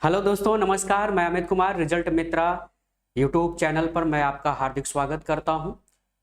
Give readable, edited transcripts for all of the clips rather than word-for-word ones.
Hello दोस्तों, नमस्कार। मैं अमित कुमार, रिजल्ट मित्रा यूट्यूब चैनल पर मैं आपका हार्दिक स्वागत करता हूं।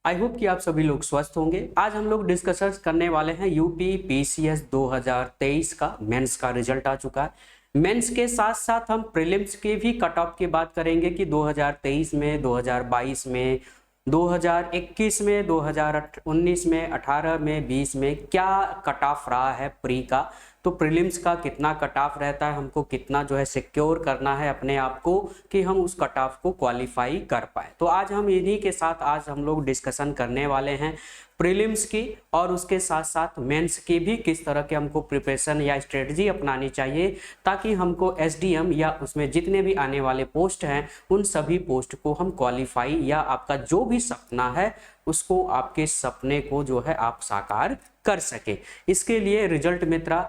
आई होप कि आप सभी लोग स्वस्थ होंगे। आज हम लोग डिस्कशन करने वाले हैं यूपी पीसीएस 2023 का मेंस का रिजल्ट आ चुका है। मेंस के साथ साथ हम प्रीलिम्स के भी कट ऑफ की बात करेंगे कि 2023 में, 2022 में, 2021 में, 2019 में, 18 में, 20 में क्या कट ऑफ रहा है प्री का। तो प्रीलिम्स का कितना कट ऑफ रहता है, हमको कितना जो है सिक्योर करना है अपने आप को कि हम उस कट ऑफ को क्वालिफाई कर पाए। तो आज हम इन्हीं के साथ आज हम लोग डिस्कशन करने वाले हैं प्रीलिम्स की, और उसके साथ साथ मेंस की भी किस तरह के हमको प्रिपरेशन या स्ट्रेटजी अपनानी चाहिए ताकि हमको एसडीएम या उसमें जितने भी आने वाले पोस्ट हैं उन सभी पोस्ट को हम क्वालिफाई या आपका जो भी सपना है उसको, आपके सपने को जो है आप साकार कर सके। इसके लिए रिजल्ट मित्रा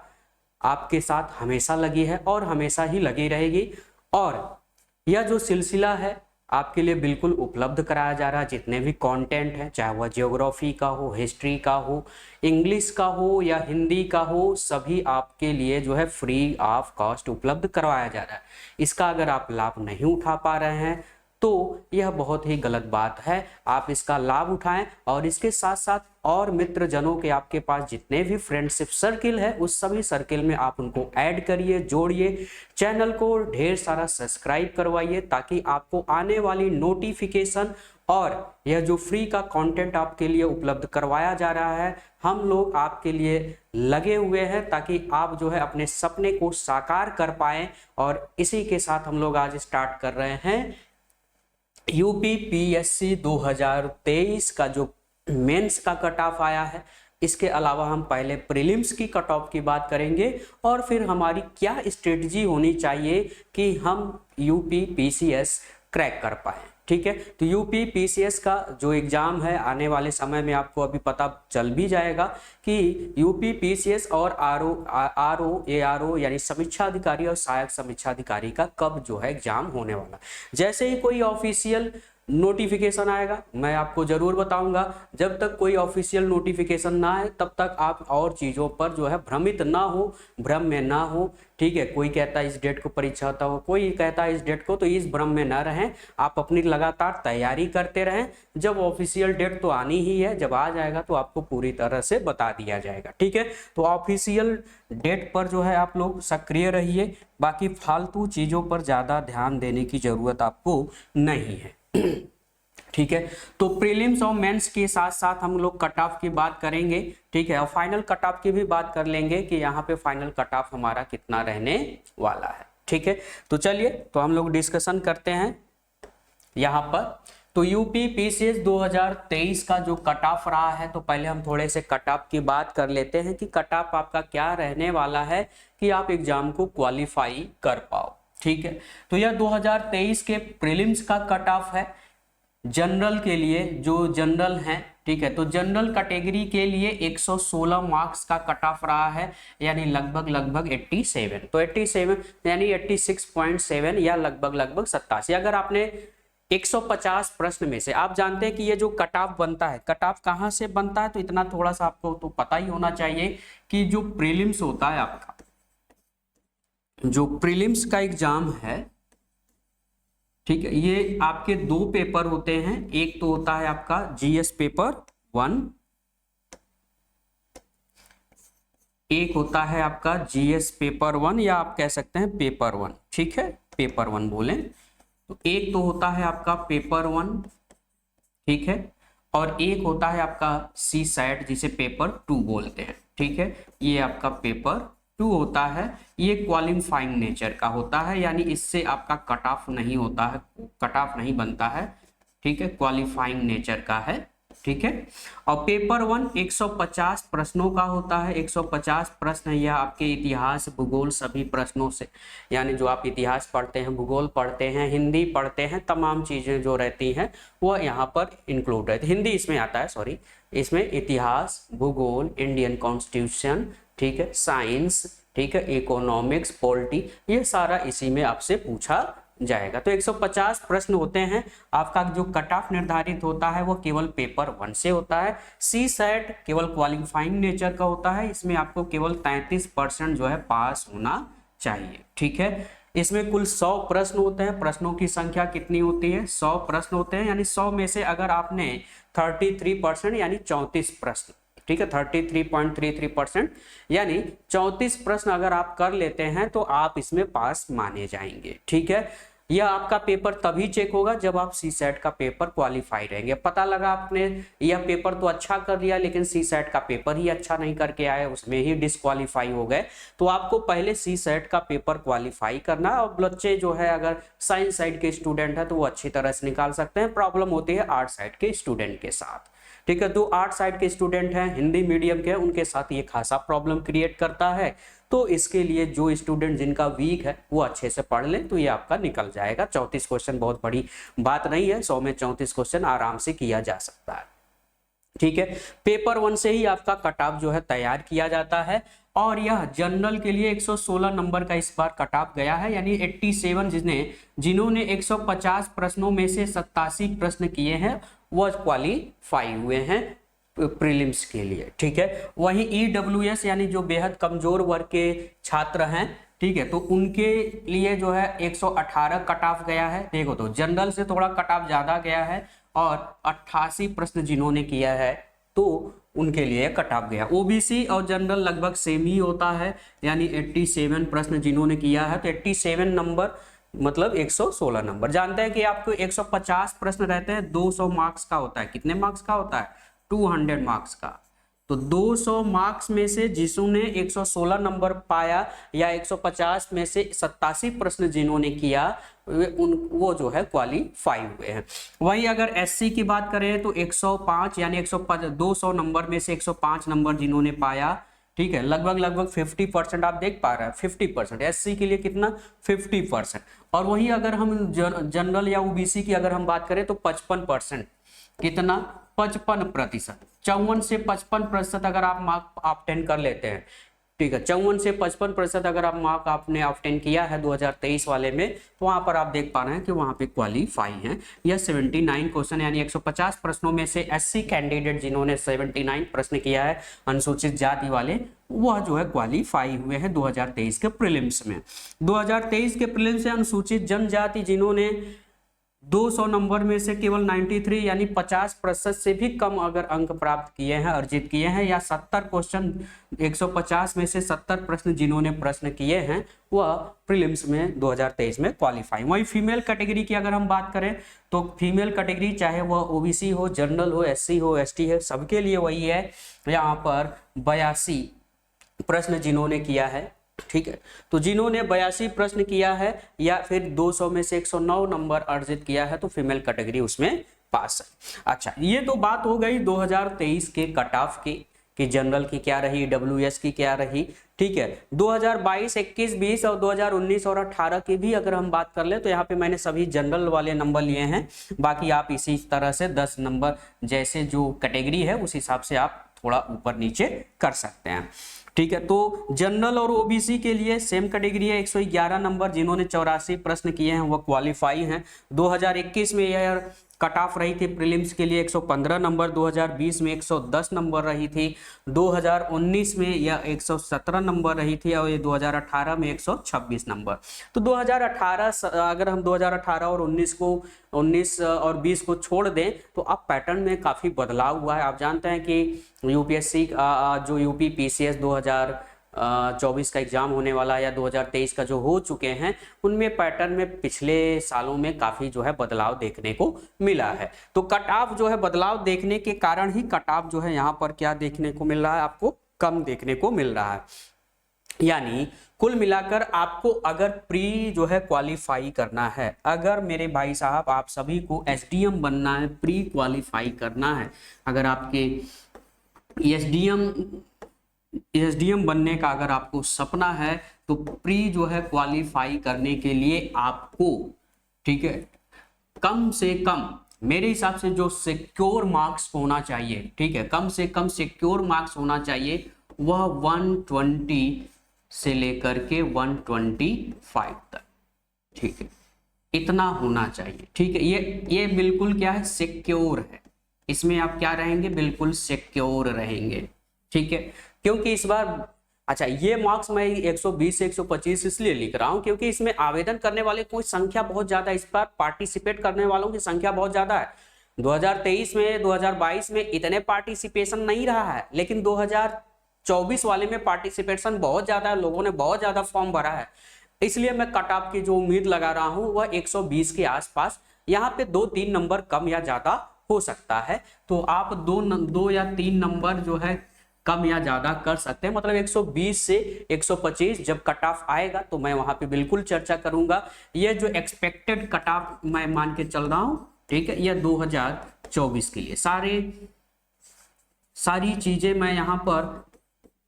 आपके साथ हमेशा लगी है और हमेशा ही लगी रहेगी। और यह जो सिलसिला है आपके लिए बिल्कुल उपलब्ध कराया जा रहा है। जितने भी कंटेंट है, चाहे वह ज्योग्राफी का हो, हिस्ट्री का हो, इंग्लिश का हो या हिंदी का हो, सभी आपके लिए जो है फ्री ऑफ कॉस्ट उपलब्ध करवाया जा रहा है। इसका अगर आप लाभ नहीं उठा पा रहे हैं तो यह बहुत ही गलत बात है। आप इसका लाभ उठाएं और इसके साथ साथ और मित्र जनों के आपके पास जितने भी फ्रेंडशिप सर्किल है उस सभी सर्किल में आप उनको ऐड करिए, जोड़िए, चैनल को ढेर सारा सब्सक्राइब करवाइए ताकि आपको आने वाली नोटिफिकेशन और यह जो फ्री का कंटेंट आपके लिए उपलब्ध करवाया जा रहा है हम लोग आपके लिए लगे हुए हैं ताकि आप जो है अपने सपने को साकार कर पाए। और इसी के साथ हम लोग आज स्टार्ट कर रहे हैं यूपी पीएससी 2023 का जो मेंस का कट ऑफ आया है। इसके अलावा हम पहले प्रीलिम्स की कट ऑफ की बात करेंगे और फिर हमारी क्या स्ट्रेटजी होनी चाहिए कि हम यूपी पीसीएस क्रैक कर पाए। ठीक है, तो यूपी पीसीएस का जो एग्जाम है आने वाले समय में आपको अभी पता चल भी जाएगा कि यूपी पीसीएस और आरओ एआरओ यानी समीक्षा अधिकारी और सहायक समीक्षा अधिकारी का कब जो है एग्जाम होने वाला। जैसे ही कोई ऑफिशियल नोटिफिकेशन आएगा मैं आपको जरूर बताऊंगा। जब तक कोई ऑफिशियल नोटिफिकेशन ना आए तब तक आप और चीज़ों पर जो है भ्रमित ना हो, भ्रम में ना हो। ठीक है, कोई कहता है इस डेट को परीक्षा होता हो, कोई कहता है इस डेट को, तो इस भ्रम में ना रहें। आप अपनी लगातार तैयारी करते रहें। जब ऑफिशियल डेट तो आनी ही है, जब आ जाएगा तो आपको पूरी तरह से बता दिया जाएगा। ठीक है, तो ऑफिशियल डेट पर जो है आप लोग सक्रिय रहिए। बाकी फालतू चीज़ों पर ज़्यादा ध्यान देने की ज़रूरत आपको नहीं है। ठीक है, तो प्रीलिम्स और मेंस के साथ साथ हम लोग कट ऑफ की बात करेंगे। ठीक है, और फाइनल कट ऑफ की भी बात कर लेंगे कि यहाँ पे फाइनल कट ऑफ हमारा कितना रहने वाला है। ठीक है, तो चलिए तो हम लोग डिस्कशन करते हैं यहाँ पर। तो यूपी पीसीएस 2023 का जो कट ऑफ रहा है, तो पहले हम थोड़े से कट ऑफ की बात कर लेते हैं कि कट ऑफ आपका क्या रहने वाला है कि आप एग्जाम को क्वालिफाई कर पाओ। ठीक है, तो यह 2023 के प्रीलिम्स का कट ऑफ है जनरल के लिए, जो जनरल हैं। ठीक है, तो जनरल कैटेगरी के लिए 116 मार्क्स का कट ऑफ रहा है, यानी लगभग 87। तो 87 यानी 86.7 या लगभग 87। अगर आपने 150 प्रश्न में से, आप जानते हैं कि ये जो कट ऑफ बनता है, कट ऑफ कहाँ से बनता है, तो इतना थोड़ा सा आपको तो पता ही होना चाहिए कि जो प्रीलिम्स होता है आपका, जो प्रीलिम्स का एग्जाम है, ठीक है, ये आपके दो पेपर होते हैं। एक तो होता है आपका जीएस पेपर 1, एक होता है आपका जीएस पेपर 1 या आप कह सकते हैं पेपर 1। ठीक है, पेपर 1 बोलें तो एक तो होता है आपका पेपर 1, ठीक है, और एक होता है आपका सी सैट जिसे पेपर 2 बोलते हैं। ठीक है, ये आपका पेपर 2 होता है। ये क्वालिफाइंग नेचर का होता है, यानी इससे आपका कट ऑफ नहीं होता है, कट ऑफ नहीं बनता है। ठीक है, क्वालिफाइंग नेचर का है। ठीक है, और पेपर 1 150 प्रश्नों का होता है। 150 प्रश्न यह आपके इतिहास, भूगोल सभी प्रश्नों से, यानी जो आप इतिहास पढ़ते हैं, भूगोल पढ़ते हैं, हिंदी पढ़ते हैं, तमाम चीजें जो रहती हैं वह यहाँ पर इंक्लूड है। हिंदी इसमें आता है, सॉरी, इसमें इतिहास, भूगोल, इंडियन कॉन्स्टिट्यूशन, ठीक है, साइंस, ठीक है, इकोनॉमिक्स, पॉलिटी, ये सारा इसी में आपसे पूछा जाएगा। तो 150 प्रश्न होते हैं। आपका जो कट ऑफ निर्धारित होता है वो केवल पेपर 1 से होता है। सी सेट केवल क्वालिफाइंग नेचर का होता है, इसमें आपको केवल 33% जो है पास होना चाहिए। ठीक है, इसमें कुल 100 प्रश्न होते हैं। प्रश्नों की संख्या कितनी होती है? 100 प्रश्न होते हैं, यानी 100 में से अगर आपने 33% यानी 34 प्रश्न, ठीक है, 33.33% यानी 34 प्रश्न अगर आप कर लेते हैं तो आप इसमें पास माने जाएंगे। ठीक है, यह आपका पेपर तभी चेक होगा जब आप सी सेट का पेपर क्वालिफाई रहेंगे। पता लगा आपने यह पेपर तो अच्छा कर लिया लेकिन सी सेट का पेपर ही अच्छा नहीं करके आए, उसमें ही डिस्क्वालीफाई हो गए, तो आपको पहले सी सेट का पेपर क्वालिफाई करना है। और बच्चे जो है अगर साइंस साइड के स्टूडेंट है तो वो अच्छी तरह से निकाल सकते हैं। प्रॉब्लम होती है आर्ट साइड के स्टूडेंट के साथ। ठीक है, तो आर्ट साइड के स्टूडेंट हैं, हिंदी मीडियम के, उनके साथ ये खासा प्रॉब्लम क्रिएट करता है। तो इसके लिए जो स्टूडेंट जिनका वीक है वो अच्छे से पढ़ लें तो ये आपका निकल जाएगा। 34 क्वेश्चन बहुत बड़ी बात नहीं है, 100 में 34 क्वेश्चन आराम से किया जा सकता है। ठीक है, पेपर 1 से ही आपका कट ऑफ जो है तैयार किया जाता है और यह जनरल के लिए 116 नंबर का इस बार कट ऑफ गया है, यानी 87 जिन्होंने 150 प्रश्नों में से 87 प्रश्न किए हैं वह क्वालिफाई हुए हैं प्रीलिम्स के लिए। ठीक है, वहीं EWS यानी जो बेहद कमजोर वर्ग के छात्र हैं, ठीक है, तो उनके लिए जो है 118 कट ऑफ गया है। देखो तो जनरल से थोड़ा कट ऑफ ज्यादा गया है और 88 प्रश्न जिन्होंने किया है तो उनके लिए कट ऑफ गया। ओबीसी और जनरल लगभग सेम ही होता है, यानी 87 प्रश्न जिन्होंने किया है तो 87 नंबर मतलब 116 नंबर। जानते हैं कि आपको 150 प्रश्न रहते हैं, 200 मार्क्स का होता है। कितने मार्क्स का होता है? 200 मार्क्स का। तो 200 मार्क्स में से जिसने 116 नंबर पाया या 150 में से 87 प्रश्न जिन्होंने किया वो जो है क्वालिफाई हुए हैं। वहीं अगर एससी की बात करें तो 105 यानी 200 नंबर में से 105 नंबर जिन्होंने पाया, ठीक है, लगभग 50% आप देख पा रहे हैं। 50% एससी के लिए कितना? 50%। और वहीं अगर हम जनरल या ओबीसी की अगर हम बात करें तो 55%। कितना? 55%। 54 से 55% अगर आप मार्क ऑब्टेन कर लेते हैं, ठीक है, 54 से 55% अगर आप मार्क आपने ऑब्टेन किया है 2023 वाले में, तो वहां पर आप देख पा रहे हैं कि वहां पे क्वालिफाई हैं। यह 79 क्वेश्चन यानी 150 प्रश्नों में से एससी कैंडिडेट जिन्होंने 79 प्रश्न किया है अनुसूचित जाति वाले, वह जो है क्वालिफाई हुए हैं 2023 के प्रीलिम्स में। 2023 के प्रीलिम्स से अनुसूचित जनजाति जिन्होंने 200 नंबर में से केवल 93 यानी 50% से भी कम अगर अंक प्राप्त किए हैं, अर्जित किए हैं, या 70 क्वेश्चन 150 में से 70 प्रश्न जिन्होंने प्रश्न किए हैं वह प्रीलिम्स में 2023 में क्वालिफाई। वहीं फीमेल कैटेगरी की अगर हम बात करें तो फीमेल कैटेगरी चाहे वह ओबीसी हो, जनरल हो, एससी हो, एसटी है, सबके लिए वही है। यहाँ पर 82 प्रश्न जिन्होंने किया है, ठीक है, तो जिन्होंने 82 प्रश्न किया है या फिर 200 में से 109 नंबर अर्जित किया है तो फीमेल कैटेगरी उसमें पास है। अच्छा, ये तो बात हो गई 2023 के कट ऑफ की कि जनरल की क्या रही, डब्ल्यूएस की क्या रही। ठीक है, 2022, 21, 20 और 2019 और 18 की भी अगर हम बात कर ले तो यहाँ पे मैंने सभी जनरल वाले नंबर लिए हैं। बाकी आप इसी तरह से 10 नंबर जैसे जो कैटेगरी है उस हिसाब से आप थोड़ा ऊपर नीचे कर सकते हैं। ठीक है, तो जनरल और ओबीसी के लिए सेम कैटेगरी है, 111 नंबर जिन्होंने 84 प्रश्न किए हैं वह क्वालिफाई हैं। 2021 में यह कट ऑफ रही थी प्रीलिम्स के लिए 115 नंबर, 2020 में 110 नंबर रही थी, 2019 में यह 117 नंबर रही थी और ये 2018 में 126 नंबर। तो 2018 अगर हम 2018 और 19 और 20 को छोड़ दें तो अब पैटर्न में काफ़ी बदलाव हुआ है। आप जानते हैं कि यूपीएससी जो यूपी पीसीएस 2024 का एग्जाम होने वाला या 2023 का जो हो चुके हैं उनमें पैटर्न में पिछले सालों में काफ़ी जो है बदलाव देखने को मिला है। तो कट ऑफ जो है बदलाव देखने के कारण ही कट ऑफ जो है यहाँ पर क्या देखने को मिल रहा है, आपको कम देखने को मिल रहा है। यानी कुल मिलाकर आपको अगर प्री जो है क्वालिफाई करना है, अगर मेरे भाई साहब आप सभी को एसडीएम बनना है, प्री क्वालिफाई करना है, अगर आपके एसडीएम बनने का अगर आपको सपना है तो प्री जो है क्वालिफाई करने के लिए आपको, ठीक है, कम से कम मेरे हिसाब से जो सिक्योर मार्क्स होना चाहिए, ठीक है, कम से कम सिक्योर मार्क्स होना चाहिए वह 120 से लेकर के 125 तक, ठीक है, इतना होना चाहिए। ठीक है, ये बिल्कुल क्या है, सिक्योर है, इसमें आप क्या रहेंगे, बिल्कुल सिक्योर रहेंगे। ठीक है, क्योंकि इस बार अच्छा, ये मार्क्स मैं 120 से 125 इसलिए लिख रहा हूं क्योंकि इसमें आवेदन करने वाले कोई संख्या बहुत ज्यादा, इस पर पार्टिसिपेट करने वालों की संख्या बहुत ज्यादा है। 2023 में 2022 में इतने पार्टिसिपेशन नहीं रहा है, लेकिन 2024 वाले में पार्टिसिपेशन बहुत ज्यादा है, लोगों ने बहुत ज्यादा फॉर्म भरा है। इसलिए मैं कट ऑफ की जो उम्मीद लगा रहा हूं वह 120 के आसपास। यहाँ पे 2-3 नंबर कम या ज्यादा हो सकता है, तो आप दो या तीन नंबर जो है कम या ज्यादा कर सकते हैं। मतलब 120 से 125 जब कट ऑफ आएगा तो मैं वहां पे बिल्कुल चर्चा करूंगा। ये जो एक्सपेक्टेड कट ऑफ मैं मान के चल रहा हूं, ठीक है, यह 2024 के लिए सारी चीजें मैं यहां पर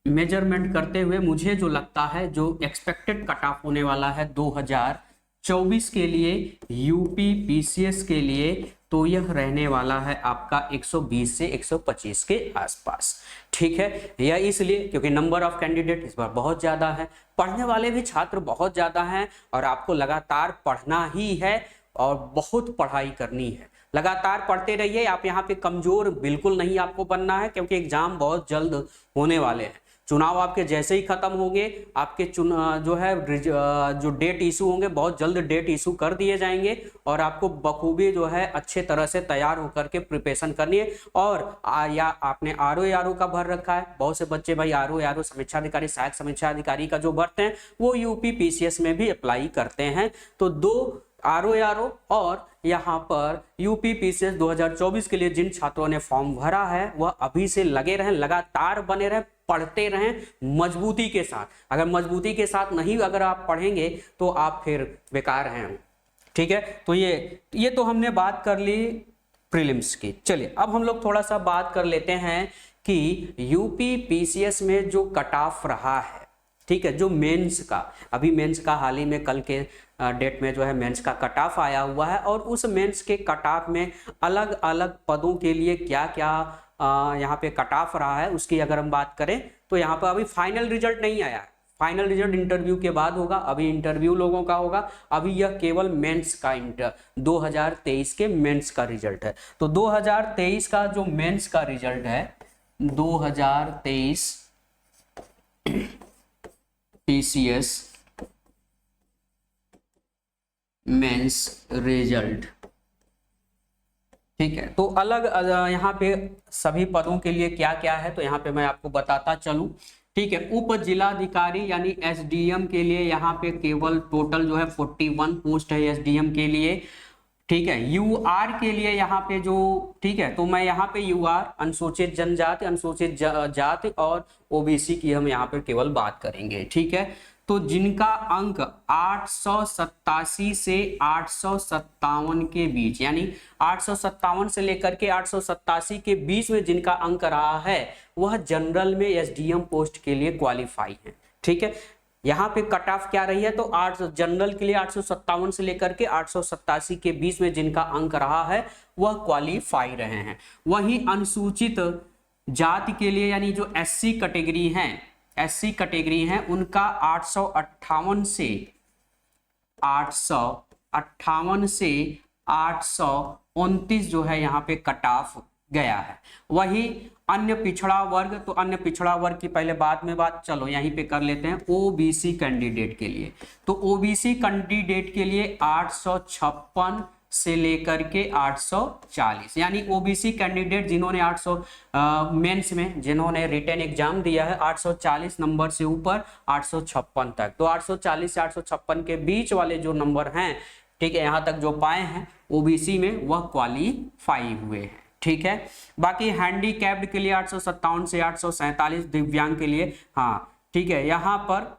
मेजरमेंट करते हुए मुझे जो लगता है जो एक्सपेक्टेड कट ऑफ होने वाला है 2024 के लिए यूपी पीसीएस के लिए, तो यह रहने वाला है आपका 120 से 125 के आसपास। ठीक है, यह इसलिए क्योंकि नंबर ऑफ कैंडिडेट इस बार बहुत ज्यादा है, पढ़ने वाले भी छात्र बहुत ज्यादा हैं, और आपको लगातार पढ़ना ही है और बहुत पढ़ाई करनी है। लगातार पढ़ते रहिए, आप यहाँ पे कमजोर बिल्कुल नहीं आपको बनना है, क्योंकि एग्जाम बहुत जल्द होने वाले हैं। चुनाव आपके जैसे ही खत्म होंगे, आपके जो है जो डेट इशू होंगे, बहुत जल्द डेट इशू कर दिए जाएंगे, और आपको बखूबी जो है अच्छे तरह से तैयार होकर के प्रिपरेशन करनी है। और या आपने आरओ का भर रखा है, बहुत से बच्चे भाई आरओ समीक्षा अधिकारी, सहायक समीक्षा अधिकारी का जो भरते हैं वो यूपी पीसीएस में भी अप्लाई करते हैं। तो 2 आरओ और यहाँ पर यूपी पीसीएस 2024 के लिए जिन छात्रों ने फॉर्म भरा है वह अभी से लगे रहें, लगातार बने रहें, पढ़ते रहें मजबूती के साथ। अगर मजबूती के साथ नहीं अगर आप पढ़ेंगे तो आप फिर बेकार हैं। ठीक है, तो ये तो हमने बात कर ली प्रीलिम्स की। चलिए अब हम लोग थोड़ा सा बात कर लेते हैं कि यूपी पीसीएस में जो कट ऑफ रहा है, ठीक है, जो मेंस का, अभी मेंस का हाल ही में कल के डेट में जो है मेंस का कट ऑफ आया हुआ है, और उस मेंस के कट ऑफ में अलग अलग पदों के लिए क्या क्या यहाँ पे कट ऑफ रहा है उसकी अगर हम बात करें तो यहाँ पर अभी फाइनल रिजल्ट नहीं आया है। फाइनल रिजल्ट इंटरव्यू के बाद होगा, अभी इंटरव्यू लोगों का होगा, अभी यह केवल मेंस का 2023 के मेंस का रिजल्ट है। तो 2023 का जो मेंस का रिजल्ट है, 2023 पीसीएस मेंस रिजल्ट, ठीक है, तो अलग यहाँ पे सभी पदों के लिए क्या क्या है तो यहाँ पे मैं आपको बताता चलूं। ठीक है, उप जिलाधिकारी यानी एसडीएम के लिए यहाँ पे केवल टोटल जो है 41 पोस्ट है एसडीएम के लिए। ठीक है, यूआर के लिए यहाँ पे जो, ठीक है, तो मैं यहाँ पे यूआर अनुसूचित जनजाति, अनुसूचित जाति और ओबीसी की हम यहाँ पे केवल बात करेंगे। ठीक है, तो जिनका अंक 887 से 857 के बीच, यानी 857 से लेकर के 887 के बीच में जिनका अंक रहा है वह जनरल में एसडीएम पोस्ट के लिए क्वालिफाई है। ठीक है, यहाँ पे कट ऑफ क्या रही है तो जनरल के लिए 857 से लेकर के 887 के बीच में जिनका अंक रहा है वह क्वालिफाई रहे हैं। वहीं अनुसूचित जाति के लिए यानी जो एससी कैटेगरी हैं उनका 858 से 829 जो है यहाँ पे कट ऑफ गया है। वही अन्य पिछड़ा वर्ग, तो अन्य पिछड़ा वर्ग की पहले बाद में बात, चलो यहीं पे कर लेते हैं। ओबीसी कैंडिडेट के लिए, तो ओबीसी कैंडिडेट के लिए 856 से लेकर के 840, यानी ओबीसी कैंडिडेट जिन्होंने 800 मेंस में जिन्होंने रिटन एग्जाम दिया है 840 नंबर से ऊपर 856 तक, तो 840 से 856 के बीच वाले जो नंबर हैं, ठीक है, यहाँ तक जो पाए हैं ओबीसी में वह क्वालिफाई हुए हैं। ठीक है, बाकी हैंडीकैप्ड के लिए 857 से 847, दिव्यांग के लिए, हाँ ठीक है, यहाँ पर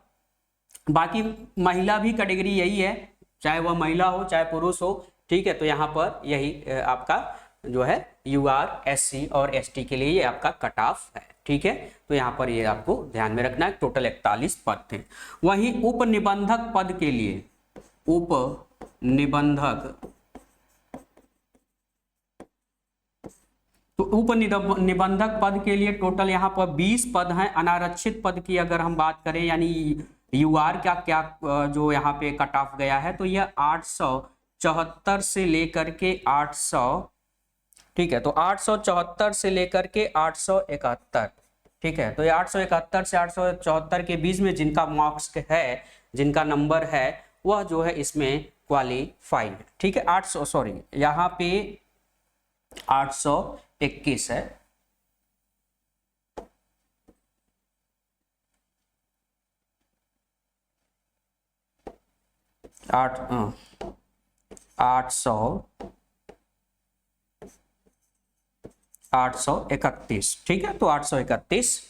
बाकी महिला भी कैटेगरी यही है, चाहे वह महिला हो चाहे पुरुष हो। ठीक है, तो यहाँ पर यही आपका जो है यूआर, एससी और एसटी के लिए ये आपका कट ऑफ है। ठीक है, तो यहाँ पर ये आपको ध्यान में रखना है, टोटल 41 पद थे। वहीं उप निबंधक पद के लिए, उप निबंधक, तो उप निबंधक पद के लिए टोटल यहाँ पर 20 पद हैं। अनारक्षित पद की अगर हम बात करें यानी यूआर का क्या जो यहाँ पे कट ऑफ गया है तो यह 874 से लेकर के 800, ठीक है, तो 874 से लेकर के 871, ठीक है, तो ये 871 से 874 के बीच में जिनका मार्क्स है, जिनका नंबर है, वह जो है इसमें क्वालिफाई है। ठीक है, 800 सॉरी यहाँ पे 821 है। 831, ठीक है, तो 831।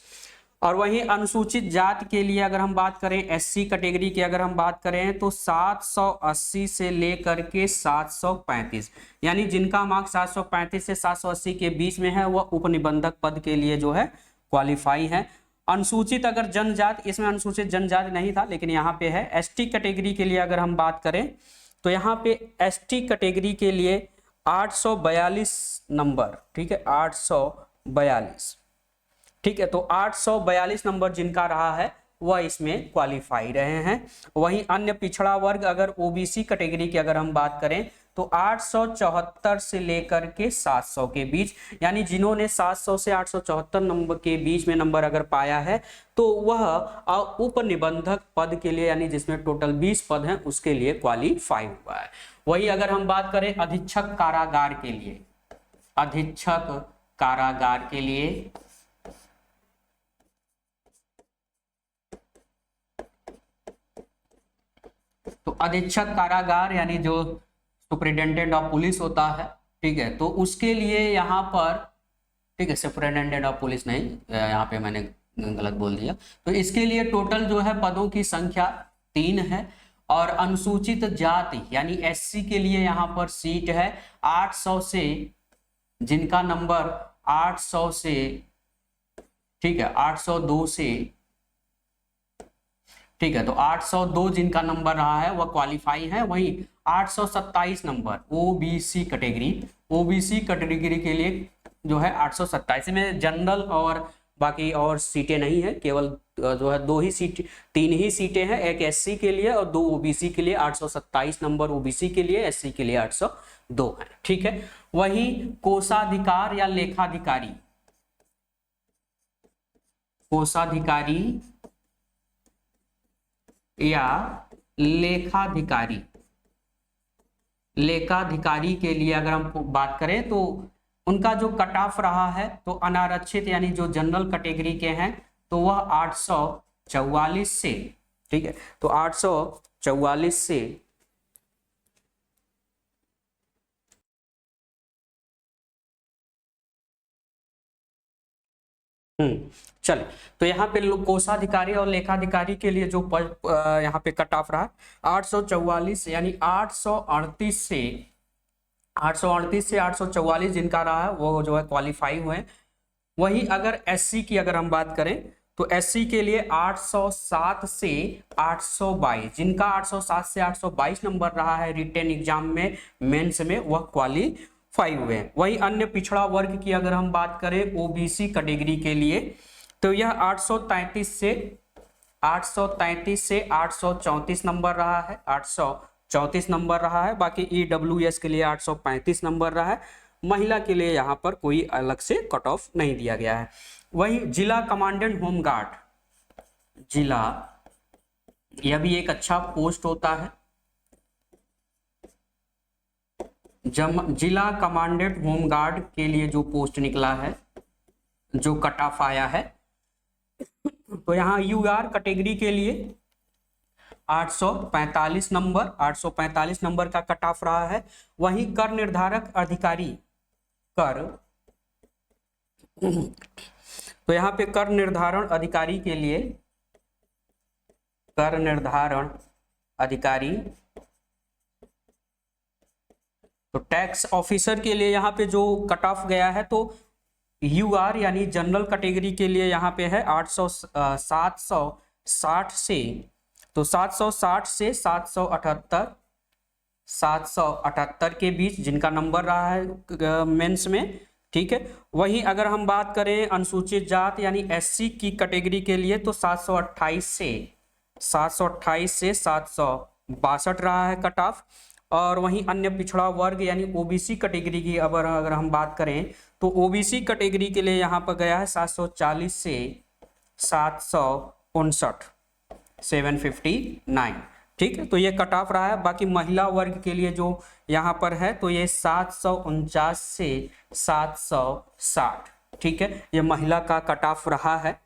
और वहीं अनुसूचित जाति के लिए अगर हम बात करें, एससी कैटेगरी की अगर हम बात करें, तो 780 से लेकर के 735, यानी जिनका मार्क्स 735 से 780 के बीच में है वह उपनिबंधक पद के लिए जो है क्वालिफाई है। अनुसूचित अगर जनजाति, इसमें अनुसूचित जनजाति नहीं था लेकिन यहाँ पे है। एसटी कैटेगरी के लिए अगर हम बात करें तो यहाँ पे एसटी कैटेगरी के लिए 842 नंबर, ठीक है, 842, ठीक है, तो 842 नंबर जिनका रहा है वह इसमें क्वालिफाई रहे हैं। वहीं अन्य पिछड़ा वर्ग अगर ओबीसी कैटेगरी की अगर हम बात करें तो 874 से लेकर के 700 के बीच, यानी जिन्होंने 700 से 874 नंबर के बीच में नंबर अगर पाया है तो वह उपनिबंधक पद के लिए, यानी जिसमें टोटल 20 पद हैं, उसके लिए क्वालिफाई हुआ है। वही अगर हम बात करें अधीक्षक कारागार के लिए, अधीक्षक कारागार के लिए तो अधीक्षक कारागार यानी जो सुपरिटेंडेंट ऑफ पुलिस होता है, ठीक है, तो उसके लिए यहाँ पर, ठीक है, सुपरिटेंडेंट ऑफ पुलिस नहीं, यहाँ पे मैंने गलत बोल दिया, तो इसके लिए टोटल जो है पदों की संख्या 3 है। और अनुसूचित जाति यानी एससी के लिए यहाँ पर सीट है 800 से, जिनका नंबर 800 से, ठीक है, 802 से, ठीक है, तो 802 जिनका नंबर रहा है वह क्वालिफाई है। वहीं 827 number OBC category, OBC category के लिए जो है 827 में जनरल और बाकी और सीटें नहीं है, केवल जो है 2 ही सीट, 3 ही सीटें हैं, एक एससी के लिए और 2 ओबीसी के लिए। 827 नंबर ओबीसी के लिए, एससी के लिए 802 है, ठीक है। वहीं कोषाधिकार या लेखाधिकारी, कोषाधिकारी या लेखाधिकारी, लेखाधिकारी के लिए अगर हम बात करें तो उनका जो कट ऑफ रहा है, तो अनारक्षित यानी जो जनरल कैटेगरी के हैं तो वह 844 से, ठीक है, तो 844 से चल, तो यहाँ पे कोषाधिकारी और लेखाधिकारी के लिए जो यहाँ पे कट ऑफ रहा 844, यानी 838 से 844 जिनका रहा है वो जो है क्वालिफाई हुए। वही अगर एससी की अगर हम बात करें तो एससी के लिए 807 से 822, जिनका 807 से 822 नंबर रहा है रिटेन एग्जाम में, मेंस में, वह क्वालिफाई हुए हैं। वही अन्य पिछड़ा वर्ग की अगर हम बात करें ओबीसी कैटेगरी के लिए तो यह 833 से 834 नंबर रहा है, 834 नंबर रहा है। बाकी ईडब्ल्यूएस के लिए 835 नंबर रहा है। महिला के लिए यहाँ पर कोई अलग से कट ऑफ नहीं दिया गया है। वही जिला कमांडेंट होमगार्ड, जिला, यह भी एक अच्छा पोस्ट होता है। जिला कमांडेंट होमगार्ड के लिए जो पोस्ट निकला है, जो कट ऑफ आया है, तो यहाँ यूआर कैटेगरी के लिए 845 नंबर का कट ऑफ रहा है। वहीं कर निर्धारक अधिकारी, कर, तो यहाँ पे कर निर्धारण अधिकारी के लिए, कर निर्धारण अधिकारी, तो टैक्स ऑफिसर के लिए यहाँ पे जो कट ऑफ गया है तो यूआर यानी जनरल कैटेगरी के लिए यहाँ पे है 760 से, तो 760 से 778 के बीच जिनका नंबर रहा है मेंस में, ठीक है। वहीं अगर हम बात करें अनुसूचित जाति यानी एससी की कैटेगरी के लिए तो 728 से 762 रहा है कट ऑफ। और वहीं अन्य पिछड़ा वर्ग यानी ओबीसी कैटेगरी की अगर हम बात करें तो ओबीसी कैटेगरी के लिए यहाँ पर गया है 740 से 759, ठीक है। तो ये कट ऑफ रहा है। बाकी महिला वर्ग के लिए जो यहाँ पर है तो ये 749 से 760, ठीक है, ये महिला का कट ऑफ रहा है।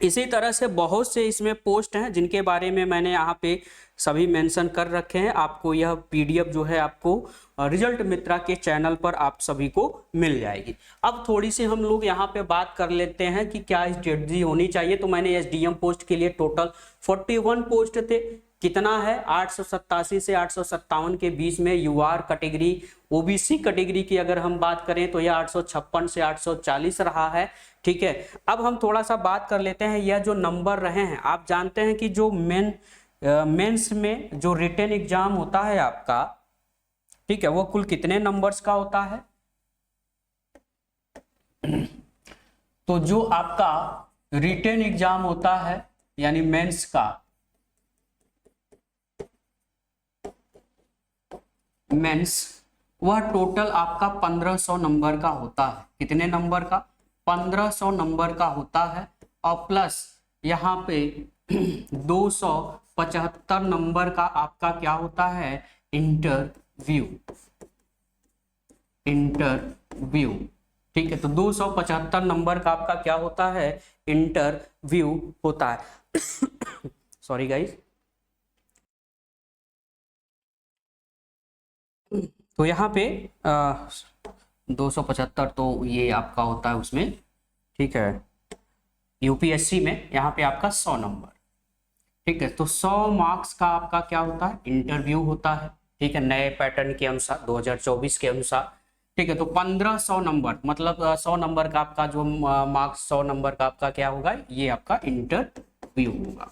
इसी तरह से बहुत से इसमें पोस्ट हैं जिनके बारे में मैंने यहाँ पे सभी मेंशन कर रखे हैं। आपको यह पीडीएफ जो है आपको रिजल्ट मित्रा के चैनल पर आप सभी को मिल जाएगी। अब थोड़ी सी हम लोग यहाँ पे बात कर लेते हैं कि क्या स्ट्रेटजी होनी चाहिए। तो मैंने एसडीएम पोस्ट के लिए टोटल 41 पोस्ट थे। कितना है 887 से 857 के बीच में यूआर कैटेगरी, ओबीसी कैटेगरी की अगर हम बात करें तो यह 856 से 840 रहा है, ठीक है। अब हम थोड़ा सा बात कर लेते हैं यह जो नंबर रहे हैं। आप जानते हैं कि जो मेंस में जो रिटन एग्जाम होता है आपका, ठीक है, वो कुल कितने नंबर्स का होता है। तो जो आपका रिटन एग्जाम होता है यानी मेंस का, मेंस, वह टोटल आपका 1500 नंबर का होता है। कितने नंबर का? 1500 नंबर का होता है। और प्लस यहाँ पे 275 नंबर का आपका क्या होता है? इंटरव्यू, इंटरव्यू, ठीक है। तो 275 नंबर का आपका क्या होता है? इंटरव्यू होता है। Sorry guys. तो यहाँ पे 275 तो ये आपका होता है उसमें, ठीक है, यूपीएससी में यहाँ पे आपका 100 नंबर, ठीक है। तो 100 मार्क्स का आपका क्या होता है? इंटरव्यू होता है, ठीक है, नए पैटर्न के अनुसार 2024 के अनुसार, ठीक है। तो 1500 नंबर मतलब 100 नंबर का आपका जो मार्क्स 100 नंबर का आपका क्या होगा? ये आपका इंटरव्यू होगा,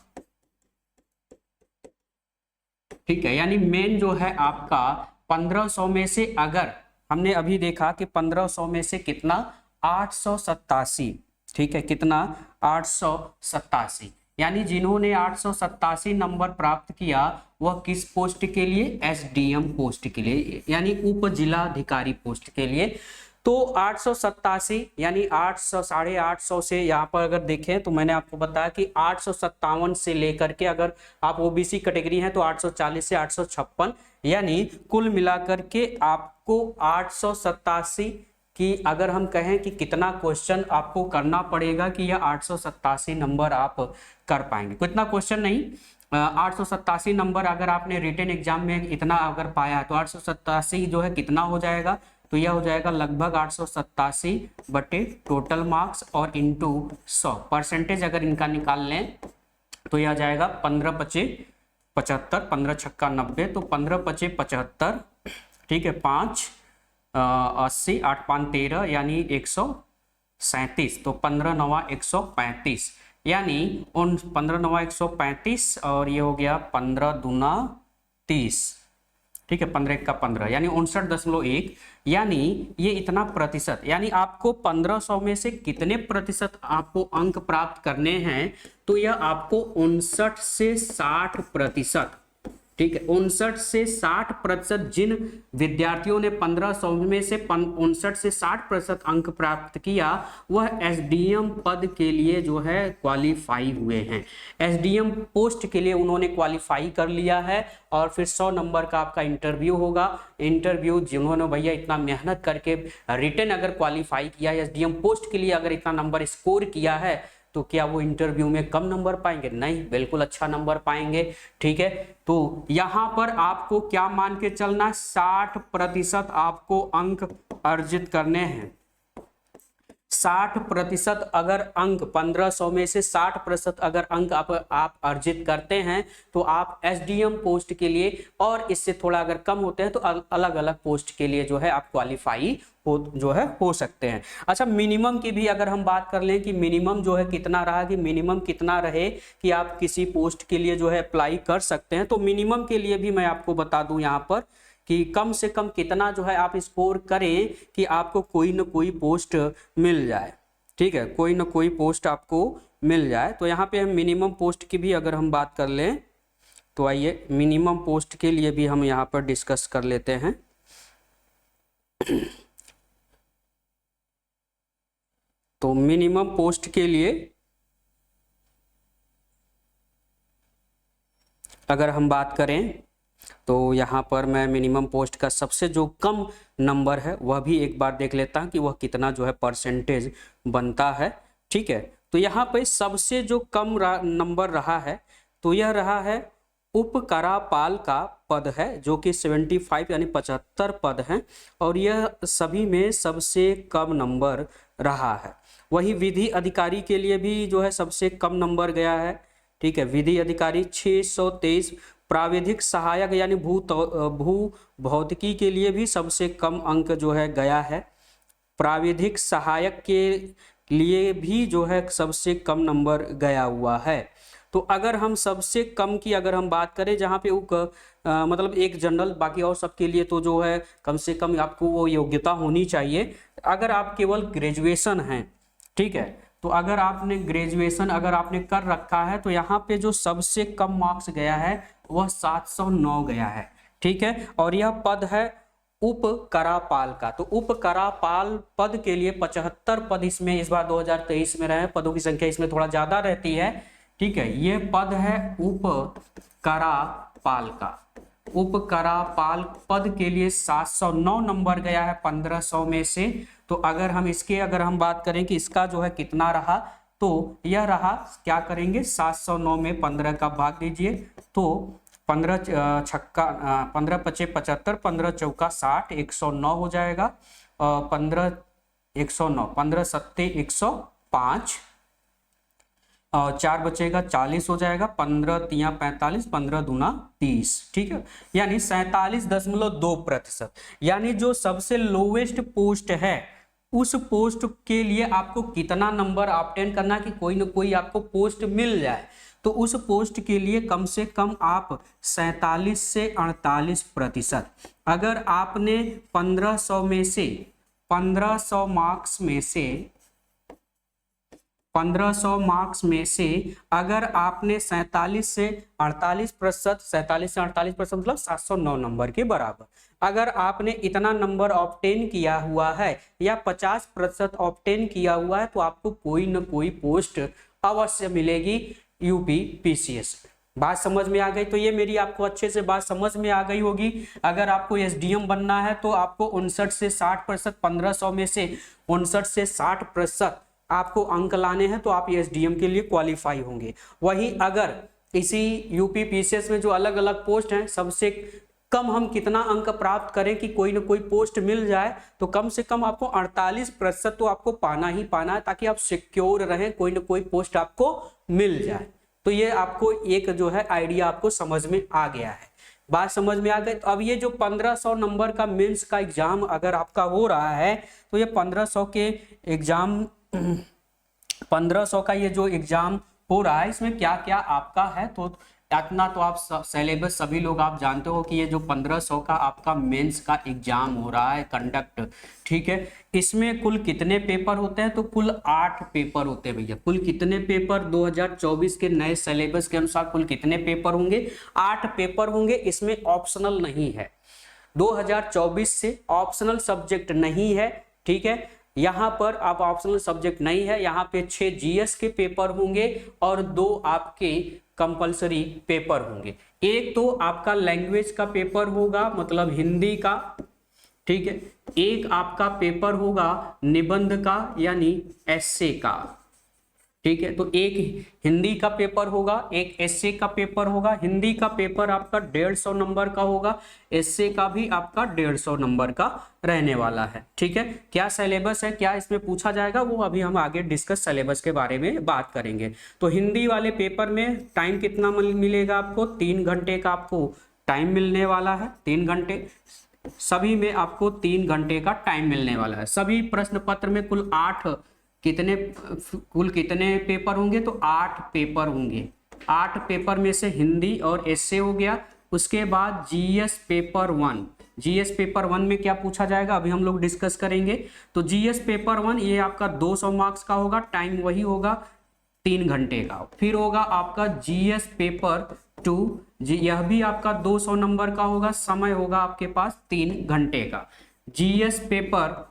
ठीक है। यानी मेन जो है आपका 1500 में से अगर हमने अभी देखा कि 1500 में से कितना 887, ठीक है, कितना 887, यानी जिन्होंने 887 नंबर प्राप्त किया वह किस पोस्ट के लिए? एसडीएम पोस्ट के लिए, यानी उप जिलाधिकारी पोस्ट के लिए। तो 887 यानी 800 850 से यहाँ पर अगर देखें तो मैंने आपको बताया कि 857 से लेकर के अगर आप ओबीसी कैटेगरी हैं तो 840 से 856, यानी कुल मिलाकर के आपको 887 की अगर हम कहें कि कितना क्वेश्चन आपको करना पड़ेगा कि यह 887 नंबर आप कर पाएंगे। कितना क्वेश्चन नहीं, 887 नंबर अगर आपने रिटन एग्जाम में इतना अगर पाया तो 887 जो है कितना हो जाएगा? तो यह हो जाएगा लगभग 887 बटे टोटल मार्क्स और इंटू 100 परसेंटेज अगर इनका निकाल लें तो यह जाएगा 15×5 75, 15×6 90, तो 15×5 75, ठीक है, 5 80, 8×5 13 यानी 137, तो 15×9 135, यानी उन 15×9 135 और ये हो गया 15×2 30, ठीक है, 15×1 15, यानी 59.1, यानी ये इतना प्रतिशत, यानी आपको 1500 में से कितने प्रतिशत आपको अंक प्राप्त करने हैं? तो यह आपको 59 से 60%, ठीक है, 59 से 60% जिन विद्यार्थियों ने 1500 में से 59 से 60% अंक प्राप्त किया वह एसडीएम पद के लिए जो है क्वालिफाई हुए हैं। एसडीएम पोस्ट के लिए उन्होंने क्वालिफाई कर लिया है और फिर 100 नंबर का आपका इंटरव्यू होगा। इंटरव्यू जिन्होंने भैया इतना मेहनत करके रिटन अगर क्वालिफाई किया है एसडीएम पोस्ट के लिए, अगर इतना नंबर स्कोर किया है तो क्या वो इंटरव्यू में कम नंबर पाएंगे? नहीं, बिल्कुल अच्छा नंबर पाएंगे, ठीक है। तो यहां पर आपको क्या मान के चलना? 60% आपको अंक अर्जित करने हैं। 60% अगर अंक 1500 में से 60% अगर अंक आप अर्जित करते हैं तो आप एसडीएम पोस्ट के लिए, और इससे थोड़ा अगर कम होते हैं तो अलग अलग पोस्ट के लिए जो है आप क्वालिफाई हो सकते हैं। अच्छा, मिनिमम की भी अगर हम बात कर लें कि मिनिमम जो है कितना रहा, कि मिनिमम कितना रहे कि आप किसी पोस्ट के लिए जो है अप्लाई कर सकते हैं, तो मिनिमम के लिए भी मैं आपको बता दूं यहाँ पर कि कम से कम कितना जो है आप स्कोर करें कि आपको कोई ना कोई पोस्ट मिल जाए, ठीक है, कोई ना कोई पोस्ट आपको मिल जाए। तो यहाँ पे हम मिनिमम पोस्ट की भी अगर हम बात कर लें तो आइए मिनिमम पोस्ट के लिए भी हम यहाँ पर डिस्कस कर लेते हैं। तो मिनिमम पोस्ट के लिए अगर हम बात करें तो यहाँ पर मैं मिनिमम पोस्ट का सबसे जो कम नंबर है वह भी एक बार देख लेता हूँ कि वह कितना जो है परसेंटेज बनता है। ठीक है, तो यहाँ पे सबसे जो कम नंबर रहा है तो यह रहा है उपकरापाल का पद है, जो कि 75 यानी 75 पद हैं, और यह सभी में सबसे कम नंबर रहा है। वही विधि अधिकारी के लिए भी जो है सबसे कम नंबर गया है। ठीक है, विधि अधिकारी 623। प्राविधिक सहायक यानी भू भौतिकी के लिए भी सबसे कम अंक जो है गया है। प्राविधिक सहायक के लिए भी जो है सबसे कम नंबर गया हुआ है। तो अगर हम सबसे कम की अगर हम बात करें, जहाँ पे मतलब एक जनरल, बाकी और सबके लिए तो जो है कम से कम आपको वो योग्यता होनी चाहिए। अगर आप केवल ग्रेजुएशन हैं, ठीक है, तो अगर आपने ग्रेजुएशन अगर आपने कर रखा है तो यहाँ पे जो सबसे कम मार्क्स गया है वह 709 गया है। ठीक है, और यह पद है उपकरापाल का। तो उपकरापाल पद के लिए 75 पद इसमें इस बार 2023 में रहे। पदों की संख्या इसमें थोड़ा ज्यादा रहती है। ठीक है, ये पद है उपकरापाल का। उपकरापाल पद के लिए 709 नंबर गया है 1500 में से। तो अगर हम इसके अगर हम बात करें कि इसका जो है कितना रहा, तो यह रहा, क्या करेंगे, 709 में 15 का भाग दीजिए तो 15 छक्का 15 पचे 75, 15 चौका 60, 109 हो जाएगा। 15 109, 15 सत्ते 105, और 4 बचेगा 40 हो जाएगा। 15 तिया 45, 15 दूना 30। ठीक है, यानी 47.2%। यानी जो सबसे लोवेस्ट पोस्ट है उस पोस्ट के लिए आपको कितना नंबर ऑब्टेन करना कि कोई ना कोई आपको पोस्ट मिल जाए, तो उस पोस्ट के लिए कम से कम आप 47 से 48%। अगर आपने 1500 में से 1500 मार्क्स में से 1500 मार्क्स में से अगर आपने 47 से 48%, 47 से 48% मतलब 709 नंबर के बराबर अगर आपने इतना नंबर ऑब्टेन किया हुआ है या 50% ऑब्टेन किया हुआ है, तो आपको कोई ना कोई पोस्ट अवश्य मिलेगी यूपी पीसीएस। बात समझ में आ गई? तो ये मेरी आपको अच्छे से बात समझ में आ गई होगी। अगर आपको एसडीएम बनना है तो आपको 59 से 60%, 1500 में से 59 से 60% आपको अंक लाने हैं, तो आप एसडीएम के लिए क्वालिफाई होंगे। वही अगर इसी यूपी पीसीएस में जो अलग अलग पोस्ट हैं, सबसे कम हम कितना अंक प्राप्त करें कि कोई ना कोई पोस्ट मिल जाए, तो कम से कम आपको 48% तो आपको पाना ही पाना है, ताकि आप सिक्योर रहें, कोई ना कोई पोस्ट आपको मिल जाए। तो ये आपको एक जो है आइडिया आपको समझ में आ गया है। बात समझ में आ गई? तो अब ये जो 1500 नंबर का मेंस का एग्जाम अगर आपका हो रहा है, तो ये 1500 के एग्जाम 1500 का ये जो एग्जाम हो रहा है, इसमें क्या क्या आपका है, तो इतना तो आप सिलेबस सभी लोग आप जानते हो कि ये जो 1500 का आपका मेंस का एग्जाम हो रहा है कंडक्ट। ठीक है, इसमें कुल कितने पेपर होते हैं, तो कुल 8 पेपर होते हैं भैया। कुल कितने पेपर 2024 के नए सिलेबस के अनुसार कुल कितने पेपर होंगे? 8 पेपर होंगे। इसमें ऑप्शनल नहीं है। 2024 से ऑप्शनल सब्जेक्ट नहीं है। ठीक है, यहाँ पर आप ऑप्शनल सब्जेक्ट नहीं है। यहाँ पे 6 जीएस के पेपर होंगे और 2 आपके कंपलसरी पेपर होंगे। एक तो आपका लैंग्वेज का पेपर होगा, मतलब हिंदी का। ठीक है, एक आपका पेपर होगा निबंध का यानी एस्से का। ठीक है, तो एक हिंदी का पेपर होगा, एक एस्से का पेपर होगा। हिंदी का पेपर आपका 150 नंबर का होगा, एस्से का भी आपका 150 नंबर का रहने वाला है। ठीक है, क्या सिलेबस है, क्या इसमें पूछा जाएगा, वो अभी हम आगे डिस्कस सिलेबस के बारे में बात करेंगे। तो हिंदी वाले पेपर में टाइम कितना मिलेगा आपको? 3 घंटे का आपको टाइम मिलने वाला है। 3 घंटे सभी में आपको 3 घंटे का टाइम मिलने वाला है। सभी प्रश्न पत्र में कुल कुल कितने पेपर होंगे? तो 8 पेपर होंगे। 8 पेपर में से हिंदी और एस्से हो गया। उसके बाद जीएस पेपर 1। जीएस पेपर 1 में क्या पूछा जाएगा अभी हम लोग डिस्कस करेंगे। तो जीएस पेपर 1 ये आपका 200 मार्क्स का होगा। टाइम वही होगा 3 घंटे का। फिर होगा आपका जीएस पेपर 2, यह भी आपका 200 नंबर का होगा। समय होगा आपके पास 3 घंटे का। जीएस पेपर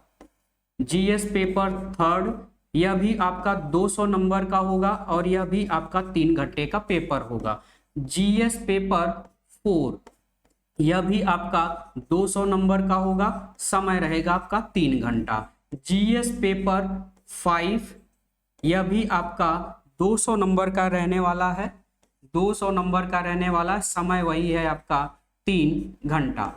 3 यह भी आपका 200 नंबर का होगा और यह भी आपका 3 घंटे का पेपर होगा। जीएस पेपर 4 यह भी आपका 200 नंबर का होगा, समय रहेगा आपका 3 घंटा। जीएस पेपर 5 यह भी आपका 200 नंबर का रहने वाला है, 200 नंबर का रहने वाला, समय वही है आपका 3 घंटा।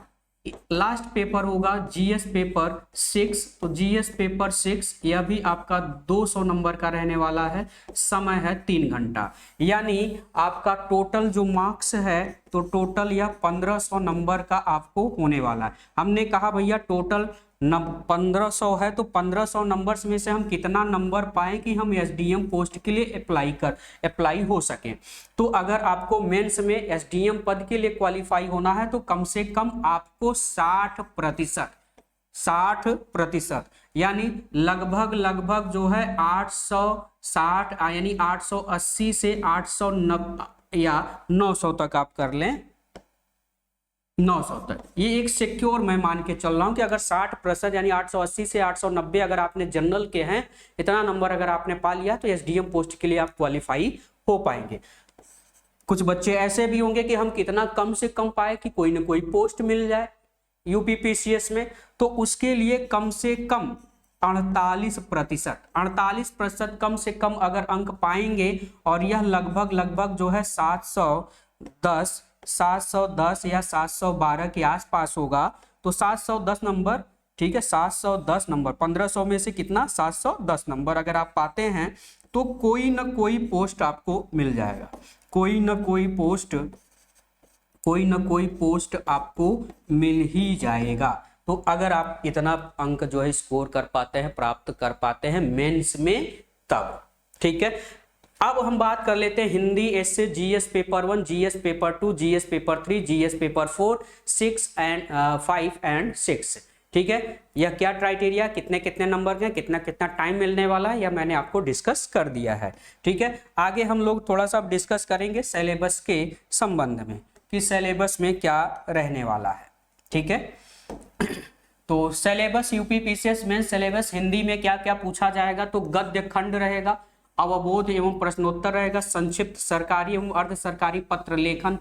लास्ट पेपर होगा जीएस पेपर 6, तो जीएस पेपर 6 यह भी आपका 200 नंबर का रहने वाला है, समय है 3 घंटा। यानी आपका टोटल जो मार्क्स है, तो टोटल यह 1500 नंबर का आपको होने वाला है। हमने कहा भैया टोटल 1500 है, तो 1500 नंबर्स में से हम कितना नंबर पाएं कि हम एसडीएम पोस्ट के लिए अप्लाई हो सके। तो अगर आपको मेंस में एसडीएम पद के लिए क्वालिफाई होना है तो कम से कम आपको 60% यानी लगभग जो है 860 यानी 880 से 890 या 900 तक आप कर लें, 900 तक। ये एक सिक्योर मैं मान के चल रहा हूं कि अगर 60% यानी 880 से 890 अगर आपने जनरल के हैं, इतना नंबर अगर आपने पा लिया तो एसडीएम पोस्ट के लिए आप क्वालिफाई हो पाएंगे। कुछ बच्चे ऐसे भी होंगे कि हम कितना कम से कम पाए कि कोई ना कोई पोस्ट मिल जाए यूपीपीसीएस में, तो उसके लिए कम से कम 48% कम से कम अगर अंक पाएंगे, और यह लगभग जो है 710 या 712 के आसपास होगा, तो 710 नंबर, ठीक है, 710 नंबर 1500 में से कितना 710 नंबर अगर आप पाते हैं तो कोई ना कोई पोस्ट आपको मिल जाएगा, कोई ना कोई पोस्ट आपको मिल ही जाएगा। तो अगर आप इतना अंक जो है स्कोर कर पाते हैं, प्राप्त कर पाते हैं मेंस में, तब ठीक है। अब हम बात कर लेते हैं Hindi essay GS paper 1, GS paper 2, GS paper 3, GS paper 4, 5 and 6, ठीक है। यह क्या क्राइटेरिया, कितने कितने नंबर के, कितना कितना टाइम मिलने वाला है, यह मैंने आपको डिस्कस कर दिया है, ठीक है। आगे हम लोग थोड़ा सा डिस्कस करेंगे सिलेबस के संबंध में कि सिलेबस में क्या रहने वाला है, ठीक है। तो सिलेबस यूपीपीसीएस में सिलेबस हिंदी में क्या क्या पूछा जाएगा, तो गद्य खंड रहेगा, अवबोध एवं प्रश्नोत्तर रहेगा, संक्षिप्त सरकारी एवं अर्ध सरकारी पत्र लेखन,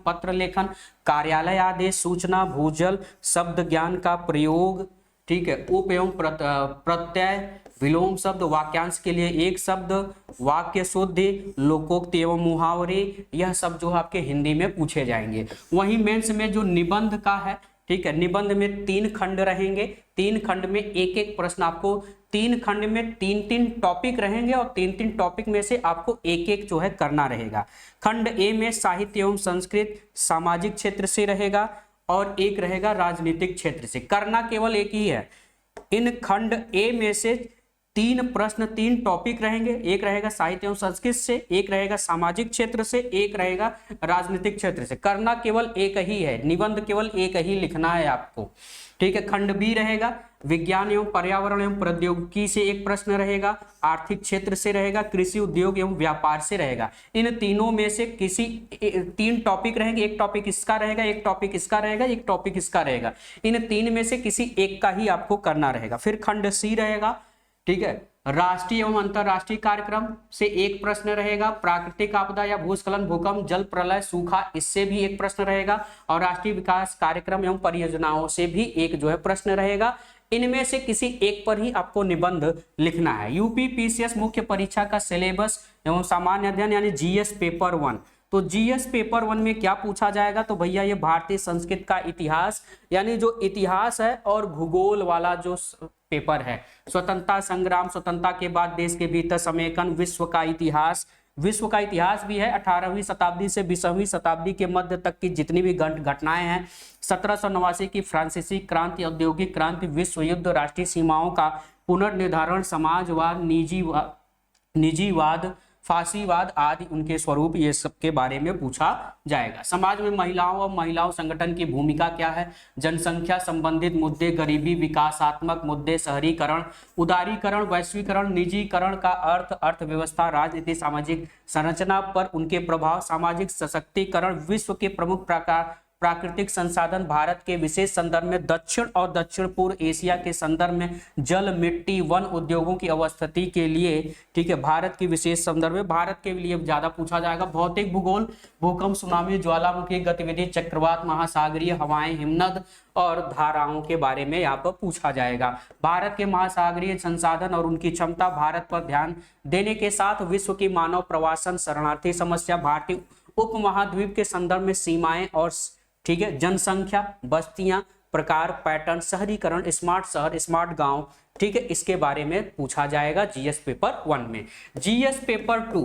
कार्यालय आदेश, सूचना, भूजल, शब्द ज्ञान का प्रयोग, ठीक है, उप एवं प्रत्यय, विलोम शब्द, वाक्यांश के लिए एक शब्द, वाक्य शुद्धि, लोकोक्ति एवं मुहावरे, यह सब जो आपके हिंदी में पूछे जाएंगे। वहीं मेंस में जो निबंध का है, ठीक है, निबंध में 3 खंड रहेंगे, 3 खंड में एक एक प्रश्न आपको, 3 खंड में 3 टॉपिक रहेंगे और 3 टॉपिक में से आपको एक एक जो है करना रहेगा। खंड ए में साहित्य एवं संस्कृत सामाजिक क्षेत्र से रहेगा और एक रहेगा राजनीतिक क्षेत्र से। करना केवल एक ही है, इन खंड ए में से 3 प्रश्न 3 टॉपिक रहेंगे, एक रहेगा साहित्य एवं संस्कृत से, एक रहेगा सामाजिक क्षेत्र से, एक रहेगा राजनीतिक क्षेत्र से। करना केवल एक ही है, निबंध केवल एक ही लिखना है आपको, ठीक है। खंड बी रहेगा विज्ञान एवं पर्यावरण एवं प्रौद्योगिकी से एक प्रश्न रहेगा, आर्थिक क्षेत्र से रहेगा, कृषि उद्योग एवं व्यापार से रहेगा। इन तीनों में से किसी 3 टॉपिक रहेंगे, एक टॉपिक इसका रहेगा, एक टॉपिक इसका रहेगा, एक टॉपिक इसका रहेगा। इन 3 में से किसी एक का ही आपको करना रहेगा। फिर खंड सी रहेगा, ठीक है, राष्ट्रीय एवं अंतरराष्ट्रीय कार्यक्रम से एक प्रश्न रहेगा, प्राकृतिक आपदा या भूस्खलन, भूकंप, जल प्रलय, सूखा, इससे भी एक प्रश्न रहेगा, और राष्ट्रीय विकास कार्यक्रम एवं परियोजनाओं से भी एक जो है प्रश्न रहेगा। इनमें से किसी एक पर ही आपको निबंध लिखना है। यूपीपीसीएस मुख्य परीक्षा का सिलेबस एवं सामान्य अध्ययन यानी जीएस पेपर 1, तो जीएस पेपर 1 में क्या पूछा जाएगा, तो भैया ये भारतीय संस्कृत का इतिहास यानी जो इतिहास है और भूगोल वाला जो पेपर है, स्वतंत्रता संग्राम, स्वतंत्रता के बाद देश के भीतर समेकन, विश्व का इतिहास भी है 18वीं शताब्दी से 20वीं शताब्दी के मध्य तक की जितनी भी घटनाएं हैं, 1789 की फ्रांसीसी क्रांति, औद्योगिक क्रांति, विश्व युद्ध, राष्ट्रीय सीमाओं का पुनर्निर्धारण, समाजवाद, निजीवाद, फांसीवाद आदि उनके स्वरूप, ये सब के बारे में पूछा जाएगा। समाज में महिलाओं और महिलाओं संगठन की भूमिका क्या है, जनसंख्या संबंधित मुद्दे, गरीबी, विकासात्मक मुद्दे, शहरीकरण, उदारीकरण, वैश्वीकरण, निजीकरण का अर्थ, अर्थव्यवस्था, राजनीति, सामाजिक संरचना पर उनके प्रभाव, सामाजिक सशक्तिकरण, विश्व के प्रमुख प्राकृतिक संसाधन भारत के विशेष संदर्भ में दक्षिण और दक्षिण पूर्व एशिया के संदर्भ में जल, मिट्टी, वन उद्योगों की अवस्थिति के लिए, ठीक है, भारत की विशेष संदर्भ में, भारत के लिए ज्यादा पूछा जाएगा। भौतिक भूगोल, भूकंप, सुनामी, ज्वालामुखी गतिविधि, चक्रवात, महासागरीय हवाएं, हिमनद और धाराओं के बारे में यहाँ पर पूछा जाएगा। भारत के महासागरीय संसाधन और उनकी क्षमता, भारत पर ध्यान देने के साथ विश्व की मानव प्रवासन, शरणार्थी समस्या, भारतीय उपमहाद्वीप के संदर्भ में सीमाएं और, ठीक है, जनसंख्या, बस्तियां, प्रकार, पैटर्न, शहरीकरण, स्मार्ट शहर, स्मार्ट गांव, ठीक है, इसके बारे में पूछा जाएगा जीएस पेपर 1 में। जीएस पेपर 2,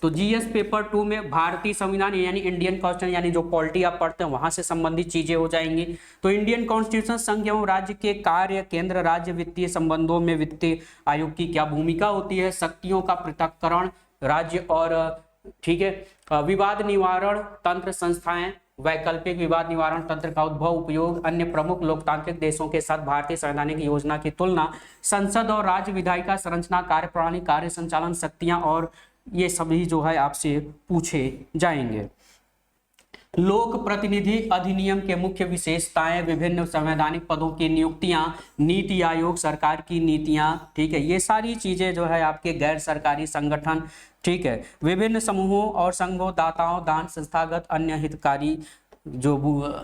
तो जीएस पेपर 2 में भारतीय संविधान यानी इंडियन कॉन्स्टिट्यूशन, यानी जो पॉलिटी आप पढ़ते हैं वहां से संबंधित चीजें हो जाएंगी। तो इंडियन कॉन्स्टिट्यूशन, संघ एवं राज्य के कार्य, केंद्र राज्य वित्तीय संबंधों में वित्तीय आयोग की क्या भूमिका होती है, शक्तियों का पृथक्करण, राज्य और, ठीक है, विवाद निवारण तंत्र संस्थाएं, वैकल्पिक विवाद निवारण तंत्र का उद्भव, उपयोग, अन्य प्रमुख लोकतांत्रिक देशों के साथ भारतीय संवैधानिक योजना की तुलना, संसद और राज्य विधायिका संरचना, कार्यप्रणाली, कार्य संचालन शक्तियां, और ये सभी जो है आपसे पूछे जाएंगे। लोक प्रतिनिधि अधिनियम के मुख्य विशेषताएं, विभिन्न संवैधानिक पदों की नियुक्तियां, नीति आयोग, सरकार की नीतियां, ठीक है, ये सारी चीजें जो है आपके गैर सरकारी संगठन, ठीक है, विभिन्न समूहों और संघों, दाताओं, दान, संस्थागत, अन्य हितकारी जो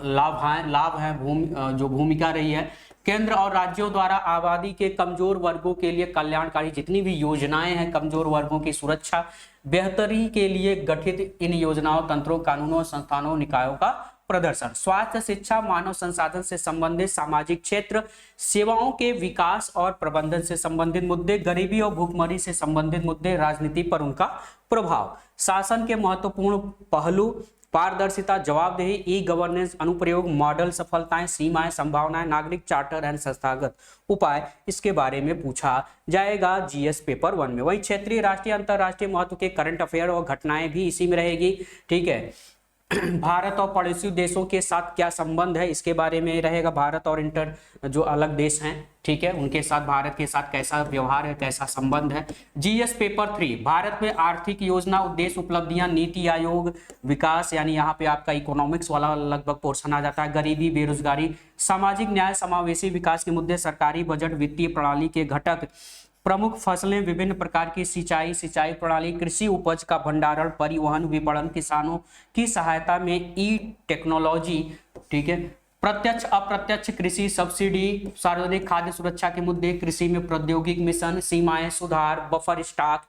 लाभ है जो भूमिका रही है, केंद्र और राज्यों द्वारा आबादी के कमजोर वर्गों के लिए कल्याणकारी जितनी भी योजनाएं हैं, कमजोर वर्गों की सुरक्षा बेहतरी के लिए गठित इन योजनाओं, तंत्रों, कानूनों, संस्थानों, निकायों का प्रदर्शन, स्वास्थ्य, शिक्षा, मानव संसाधन से संबंधित सामाजिक क्षेत्र, सेवाओं के विकास और प्रबंधन से संबंधित मुद्दे, गरीबी और भूखमरी से संबंधित मुद्दे, राजनीति पर उनका प्रभाव, शासन के महत्वपूर्ण पहलू, पारदर्शिता, जवाबदेही, ई गवर्नेंस, अनुप्रयोग, मॉडल, सफलताएं, सीमाएं, संभावनाएं, नागरिक चार्टर एंड संस्थागत उपाय, इसके बारे में पूछा जाएगा जीएस पेपर 1 में। वहीं क्षेत्रीय, राष्ट्रीय, अंतरराष्ट्रीय महत्व के करंट अफेयर और घटनाएं भी इसी में रहेगी, ठीक है। भारत और पड़ोसी देशों के साथ क्या संबंध है, इसके बारे में रहेगा। भारत और इंटर जो अलग देश हैं, ठीक है, उनके साथ भारत के साथ कैसा व्यवहार है, कैसा संबंध है। जीएस पेपर 3, भारत में आर्थिक योजना, उद्देश्य, उपलब्धियां, नीति आयोग, विकास, यानी यहाँ पे आपका इकोनॉमिक्स वाला लगभग पोर्शन आ जाता है। गरीबी, बेरोजगारी, सामाजिक न्याय, समावेशी विकास के मुद्दे, सरकारी बजट, वित्तीय प्रणाली के घटक, प्रमुख फसलें, विभिन्न प्रकार की सिंचाई, सिंचाई प्रणाली, कृषि उपज का भंडारण, परिवहन, विपणन, किसानों की सहायता में ई टेक्नोलॉजी, ठीक है, प्रत्यक्ष अप्रत्यक्ष कृषि सब्सिडी, सार्वजनिक खाद्य सुरक्षा के मुद्दे, कृषि में प्रौद्योगिक मिशन, सीमाएं सुधार, बफर स्टॉक,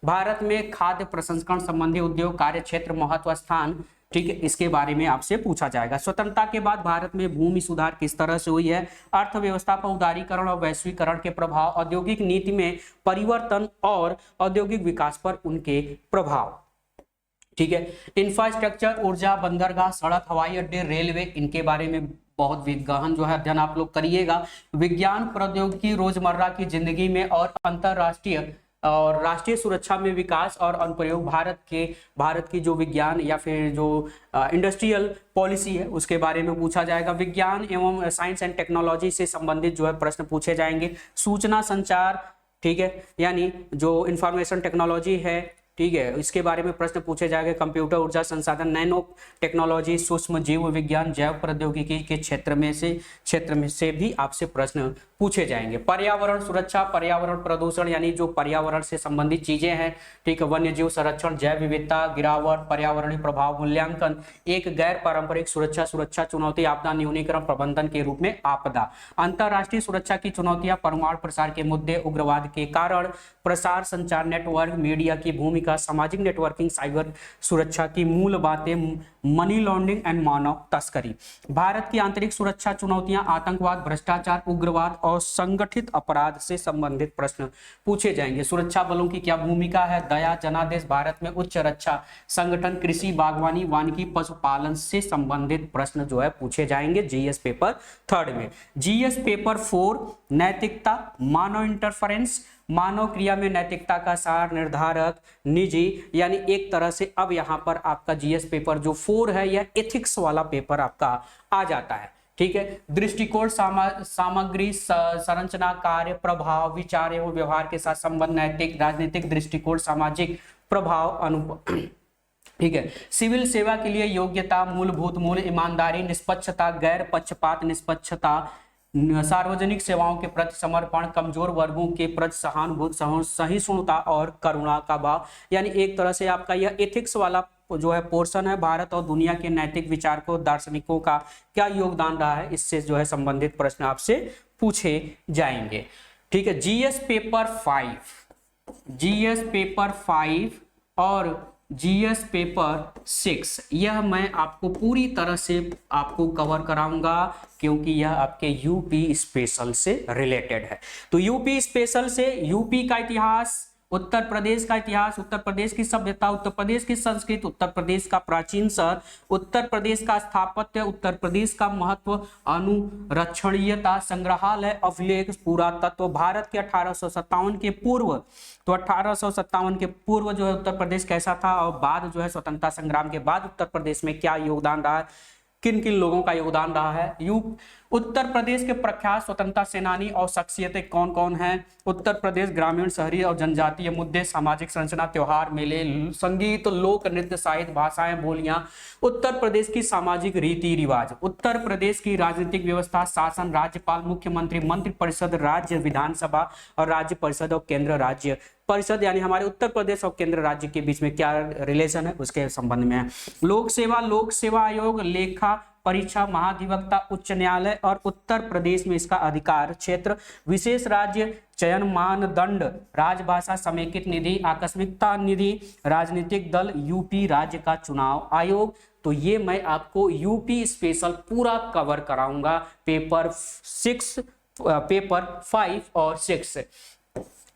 भारत में खाद्य प्रसंस्करण संबंधी उद्योग, कार्य क्षेत्र, महत्व स्थान, ठीक है, इसके बारे में आपसे पूछा जाएगा। स्वतंत्रता के बाद भारत में भूमि सुधार किस तरह से हुई है, अर्थव्यवस्था पर उदारीकरण और वैश्वीकरण के प्रभाव, औद्योगिक नीति में परिवर्तन और औद्योगिक विकास पर उनके प्रभाव, ठीक है। इंफ्रास्ट्रक्चर, ऊर्जा, बंदरगाह, सड़क, हवाई अड्डे, रेलवे, इनके बारे में बहुत गहन जो है अध्ययन आप लोग करिएगा। विज्ञान प्रौद्योगिकी, रोजमर्रा की जिंदगी में और अंतरराष्ट्रीय और राष्ट्रीय सुरक्षा में विकास और अनुप्रयोग, भारत की जो विज्ञान या फिर जो इंडस्ट्रियल पॉलिसी है उसके बारे में पूछा जाएगा। विज्ञान एवं साइंस एंड टेक्नोलॉजी से संबंधित जो है प्रश्न पूछे जाएंगे। सूचना संचार, ठीक है, यानी जो इंफॉर्मेशन टेक्नोलॉजी है, ठीक है, इसके बारे में प्रश्न पूछे जाएंगे। कंप्यूटर, ऊर्जा संसाधन, नैनो टेक्नोलॉजी, सूक्ष्म जीव विज्ञान, जैव प्रौद्योगिकी के क्षेत्र में से भी आपसे प्रश्न पूछे जाएंगे। पर्यावरण सुरक्षा, पर्यावरण प्रदूषण, यानी जो पर्यावरण से संबंधित चीजें हैं, ठीक है, वन्य जीव संरक्षण, जैव विविधता, गिरावट, पर्यावरणीय प्रभाव मूल्यांकन, एक गैर पारंपरिक सुरक्षा चुनौती, आपदा न्यूनीकरण प्रबंधन के रूप में आपदा, अंतरराष्ट्रीय सुरक्षा की चुनौतियां, परमाणु प्रसार के मुद्दे, उग्रवाद के कारण, प्रसार संचार नेटवर्क, मीडिया की भूमिका, सामाजिक नेटवर्किंग, साइबर सुरक्षा की मूल बातें, मनी लॉन्ड्रिंग एंड मानव तस्करी, भारत की आंतरिक सुरक्षा चुनौतियां, आतंकवाद, भ्रष्टाचार, उग्रवाद और संगठित अपराध से संबंधित प्रश्न पूछे जाएंगे। सुरक्षा बलों की क्या भूमिका है, दया, जनादेश, भारत में उच्च रक्षा संगठन, कृषि, बागवानी, वानिकी, पशुपालन से संबंधित प्रश्न जो है पूछे जाएंगे जीएस पेपर 3 में। जीएस पेपर 4, नैतिकता, मानव इंटरफेरेंस, मानव क्रिया में नैतिकता का सार, निर्धारक, निजी, यानी एक तरह से अब यहां पर आपका जीएस पेपर जो 4 है यह एथिक्स वाला पेपर आपका आ जाता है, ठीक है। दृष्टिकोण, सामग्री, संरचना, कार्य, प्रभाव, विचार एवं व्यवहार के साथ संबंध, नैतिक, राजनीतिक दृष्टिकोण, सामाजिक प्रभाव, ठीक है। सिविल सेवा के लिए योग्यता, मूलभूत मूल्य, ईमानदारी, निष्पक्षता, गैर पक्षपात, निष्पक्षता, सार्वजनिक सेवाओं के प्रति समर्पण, कमजोर वर्गों के प्रति सहिष्णुता और करुणा का भाव। यानी एक तरह से आपका यह एथिक्स वाला जो है पोर्शन है, भारत और दुनिया के नैतिक विचारकों, दार्शनिकों का क्या योगदान रहा है, इससे जो है संबंधित प्रश्न आपसे पूछे जाएंगे। ठीक है। जीएस पेपर 5 और जीएस पेपर 6 यह मैं आपको पूरी तरह से आपको कवर कराऊंगा, क्योंकि यह आपके यूपी स्पेशल से रिलेटेड है। तो यूपी स्पेशल से यूपी का इतिहास, उत्तर प्रदेश का इतिहास, उत्तर प्रदेश की सभ्यता, उत्तर प्रदेश की संस्कृति, उत्तर प्रदेश का प्राचीन शहर, उत्तर प्रदेश का स्थापत्य, उत्तर प्रदेश का महत्व, अनुरक्षणीयता, संग्रहालय, अभिलेख, पुरातत्व, भारत के 1857 के पूर्व, तो 1857 के पूर्व जो है उत्तर प्रदेश कैसा था, और बाद जो है स्वतंत्रता संग्राम के बाद उत्तर प्रदेश में क्या योगदान रहा है, किन किन लोगों का योगदान रहा है। उत्तर प्रदेश के प्रख्यात स्वतंत्रता सेनानी और शख्सियतें कौन कौन हैं। उत्तर प्रदेश ग्रामीण, शहरी और जनजातीय मुद्दे, सामाजिक संरचना, त्योहार, मेले, संगीत, लोक नृत्य, साहित्य, भाषाएं, बोलियां। उत्तर प्रदेश की सामाजिक रीति रिवाज, उत्तर प्रदेश की राजनीतिक व्यवस्था, शासन, राज्यपाल, मुख्यमंत्री, मंत्रिपरिषद, राज्य विधानसभा और राज्य परिषद और केंद्र राज्य परिषद, यानी हमारे उत्तर प्रदेश और केंद्र राज्य के बीच में क्या रिलेशन है उसके संबंध में है। लोक सेवा आयोग, लेखा परीक्षा, महाधिवक्ता, उच्च न्यायालय और उत्तर प्रदेश में इसका अधिकार क्षेत्र, विशेष राज्य चयन मानदंड, राजभाषा, समेकित निधि, आकस्मिकता निधि, राजनीतिक दल, यूपी राज्य का चुनाव आयोग। तो ये मैं आपको यूपी स्पेशल पूरा कवर कराऊंगा पेपर 5 और 6।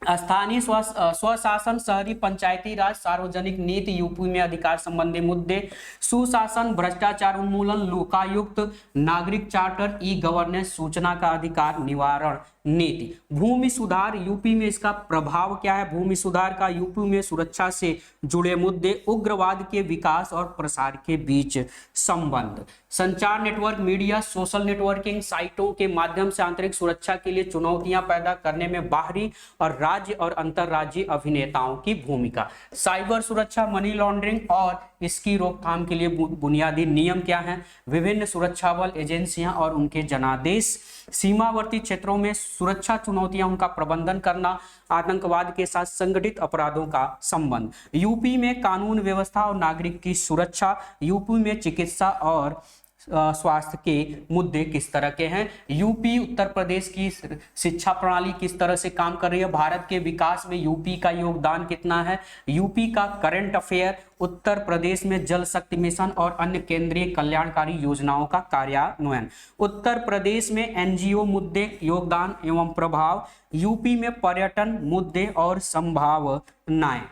स्थानीय स्वशासन, शहरी पंचायती राज, सार्वजनिक नीति, यूपी में अधिकार संबंधी मुद्दे, सुशासन, भ्रष्टाचार उन्मूलन, लोकायुक्त, नागरिक चार्टर, ई गवर्नेंस, सूचना का अधिकार, निवारण नीति। भूमि सुधार, यूपी में इसका प्रभाव क्या है, भूमि सुधार का यूपी में सुरक्षा से जुड़े मुद्दे, उग्रवाद के विकास और प्रसार के बीच संबंध, संचार नेटवर्क, मीडिया, सोशल नेटवर्किंग साइटों के माध्यम से आंतरिक सुरक्षा के लिए चुनौतियां पैदा करने में बाहरी और राज्य और अंतर्राज्यीय अभिनेताओं की भूमिका, साइबर सुरक्षा, मनी लॉन्ड्रिंग और इसकी रोकथाम के लिए बुनियादी नियम क्या हैं, विभिन्न सुरक्षा बल एजेंसियां और उनके जनादेश, सीमावर्ती क्षेत्रों में सुरक्षा चुनौतियां, उनका प्रबंधन करना, आतंकवाद के साथ संगठित अपराधों का संबंध, यूपी में कानून व्यवस्था और नागरिक की सुरक्षा, यूपी में चिकित्सा और स्वास्थ्य के मुद्दे किस तरह के हैं, यूपी उत्तर प्रदेश की शिक्षा प्रणाली किस तरह से काम कर रही है, भारत के विकास में यूपी का योगदान कितना है, यूपी का करंट अफेयर, उत्तर प्रदेश में जल शक्ति मिशन और अन्य केंद्रीय कल्याणकारी योजनाओं का कार्यान्वयन, उत्तर प्रदेश में एनजीओ मुद्दे, योगदान एवं प्रभाव, यूपी में पर्यटन मुद्दे और संभावनाएं।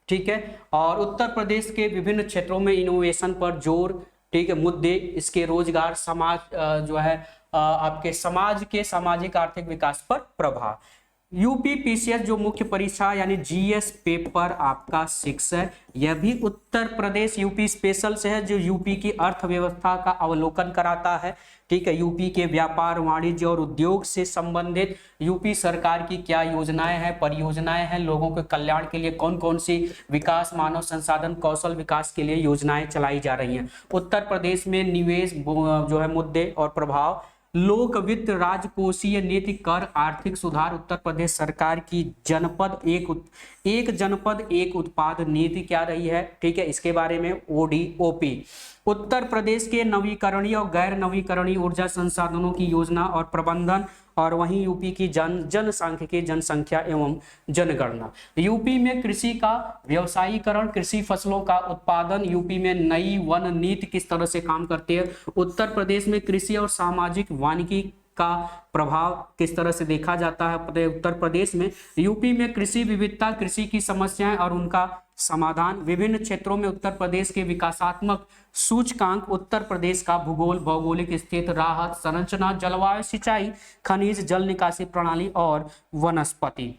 ठीक है। और उत्तर प्रदेश के विभिन्न क्षेत्रों में इनोवेशन पर जोर, ठीक है, मुद्दे, इसके रोजगार, समाज जो है आपके समाज के सामाजिक आर्थिक विकास पर प्रभाव। यूपी पीसीएस जो मुख्य परीक्षा यानी जीएस पेपर आपका 6 है, यह भी उत्तर प्रदेश यूपी स्पेशल से है, जो यूपी की अर्थव्यवस्था का अवलोकन कराता है। ठीक है। यूपी के व्यापार, वाणिज्य और उद्योग से संबंधित यूपी सरकार की क्या योजनाएं हैं, परियोजनाएं हैं, लोगों के कल्याण के लिए कौन कौन सी विकास, मानव संसाधन, कौशल विकास के लिए योजनाएं चलाई जा रही हैं। उत्तर प्रदेश में निवेश जो है मुद्दे और प्रभाव, लोक वित्त, राजकोषीय नीति, कर, आर्थिक सुधार, उत्तर प्रदेश सरकार की एक जनपद एक उत्पाद नीति क्या रही है। ठीक है। इसके बारे में ओडीओपी, उत्तर प्रदेश के नवीकरणीय और गैर नवीकरणीय ऊर्जा संसाधनों की योजना और प्रबंधन, और वहीं यूपी की जनसांख्यिकी, जनसंख्या एवं जनगणना। यूपी में कृषि का व्यवसायीकरण, कृषि फसलों का उत्पादन, यूपी में नई वन नीति किस तरह से काम करती है। उत्तर प्रदेश में कृषि और सामाजिक वानिकी का प्रभाव किस तरह से देखा जाता है उत्तर प्रदेश में। यूपी में कृषि विविधता, कृषि की समस्याएं और उनका समाधान, विभिन्न क्षेत्रों में उत्तर प्रदेश के विकासात्मक सूचकांक, उत्तर प्रदेश का भूगोल, भौगोलिक स्थिति, राहत, संरचना, जलवायु, सिंचाई, खनिज, जल निकासी प्रणाली और वनस्पति।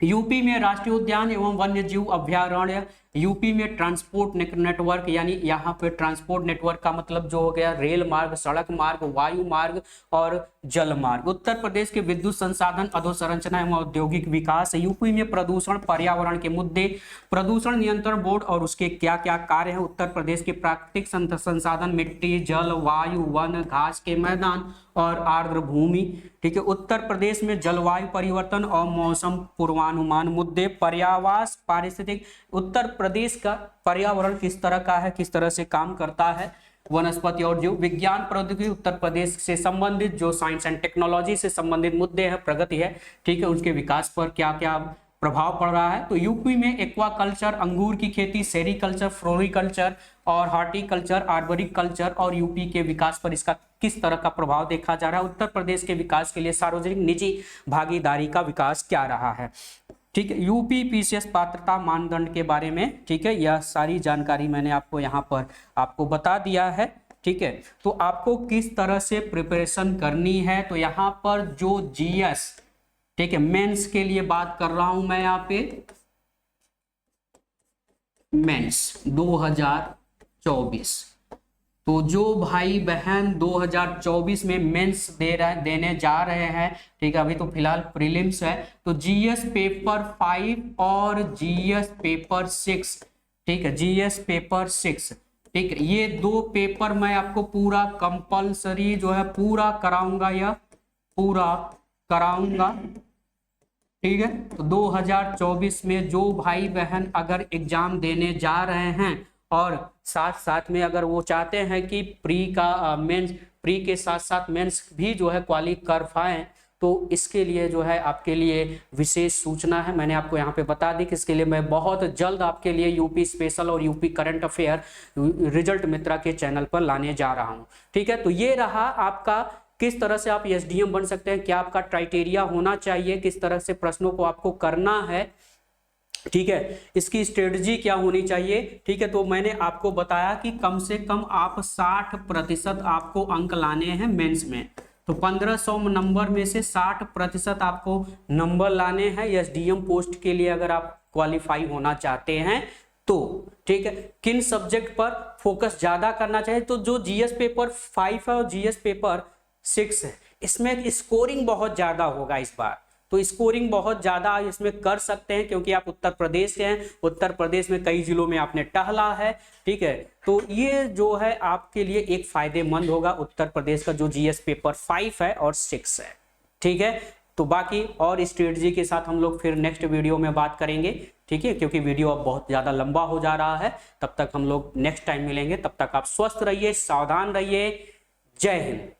यूपी में राष्ट्रीय उद्यान एवं वन्य जीव अभयारण्य, यूपी में ट्रांसपोर्ट नेटवर्क, यानी यहाँ पे ट्रांसपोर्ट नेटवर्क का मतलब जो हो गया रेल मार्ग, सड़क मार्ग, वायु मार्ग और जल मार्ग। उत्तर प्रदेश के विद्युत संसाधन, अधोसंरचना एवं औद्योगिक विकास। यूपी में प्रदूषण, पर्यावरण के मुद्दे, प्रदूषण नियंत्रण बोर्ड और उसके क्या क्या कार्य हैं। उत्तर प्रदेश के प्राकृतिक संसाधन, मिट्टी, जल, वायु, वन, घास के मैदान और आर्द्र भूमि। ठीक है, उत्तर प्रदेश में जलवायु परिवर्तन और मौसम पूर्वानुमान मुद्दे, पर्यावास, पारिस्थितिक। उत्तर प्रदेश का पर्यावरण किस तरह का है, किस तरह से काम करता है, वनस्पति और जीव विज्ञान प्रौद्योगिकी। उत्तर प्रदेश से संबंधित जो साइंस एंड टेक्नोलॉजी से संबंधित मुद्दे हैं, प्रगति है, ठीक है, उसके विकास पर क्या क्या प्रभाव पड़ रहा है। तो यूपी में एक्वाकल्चर, अंगूर की खेती, सेरिकल्चर, फ्लोरिकल्चर और हॉर्टिकल्चर, आर्बोरिकल्चर और यूपी के विकास पर इसका किस तरह का प्रभाव देखा जा रहा है। उत्तर प्रदेश के विकास के लिए सार्वजनिक निजी भागीदारी का विकास क्या रहा है। ठीक है, यूपी पीसीएस पात्रता मानदंड के बारे में, ठीक है, यह सारी जानकारी मैंने आपको यहाँ पर आपको बता दिया है। ठीक है, तो आपको किस तरह से प्रिपरेशन करनी है, तो यहाँ पर जो जीएस, ठीक है, मेंस के लिए बात कर रहा हूं मैं यहाँ पे, मेंस 2024। तो जो भाई बहन 2024 में मेंस देने जा रहे हैं, ठीक है, अभी तो फिलहाल प्रीलिम्स है, तो जीएस पेपर 5 और जीएस पेपर 6, ठीक है, जीएस पेपर 6, ठीक है, ये दो पेपर मैं आपको पूरा कंपलसरी जो है पूरा कराऊंगा, या पूरा कराऊंगा। ठीक है, तो 2024 में जो भाई बहन अगर एग्जाम देने जा रहे हैं और साथ साथ में अगर वो चाहते हैं कि प्री का मेंस, प्री के साथ साथ मेंस भी जो है क्वालिफाई कर पाएं, तो इसके लिए जो है आपके लिए विशेष सूचना है, मैंने आपको यहाँ पे बता दी कि इसके लिए मैं बहुत जल्द आपके लिए यूपी स्पेशल और यूपी करंट अफेयर रिजल्ट मित्रा के चैनल पर लाने जा रहा हूँ। ठीक है, तो ये रहा आपका किस तरह से आप एसडीएम बन सकते हैं, क्या आपका क्राइटेरिया होना चाहिए, किस तरह से प्रश्नों को आपको करना है। ठीक है, इसकी स्ट्रेटजी क्या होनी चाहिए। ठीक है, तो मैंने आपको बताया कि कम से कम आप 60% आपको अंक लाने हैं मेंस में, तो 1500 नंबर में से 60% आपको नंबर लाने हैं एसडीएम पोस्ट के लिए अगर आप क्वालिफाई होना चाहते हैं तो। ठीक है, किन सब्जेक्ट पर फोकस ज्यादा करना चाहिए, तो जो जीएस पेपर 5 है और जीएस पेपर 6 है, इसमें स्कोरिंग बहुत ज्यादा होगा इस बार, तो स्कोरिंग बहुत ज्यादा इसमें कर सकते हैं क्योंकि आप उत्तर प्रदेश के हैं, उत्तर प्रदेश में कई जिलों में आपने टहला है। ठीक है, तो ये जो है आपके लिए एक फायदेमंद होगा उत्तर प्रदेश का जो जीएस पेपर 5 है और 6 है। ठीक है, तो बाकी और स्ट्रेटजी के साथ हम लोग फिर नेक्स्ट वीडियो में बात करेंगे। ठीक है, क्योंकि वीडियो अब बहुत ज्यादा लंबा हो जा रहा है, तब तक हम लोग नेक्स्ट टाइम मिलेंगे, तब तक आप स्वस्थ रहिए, सावधान रहिए। जय हिंद।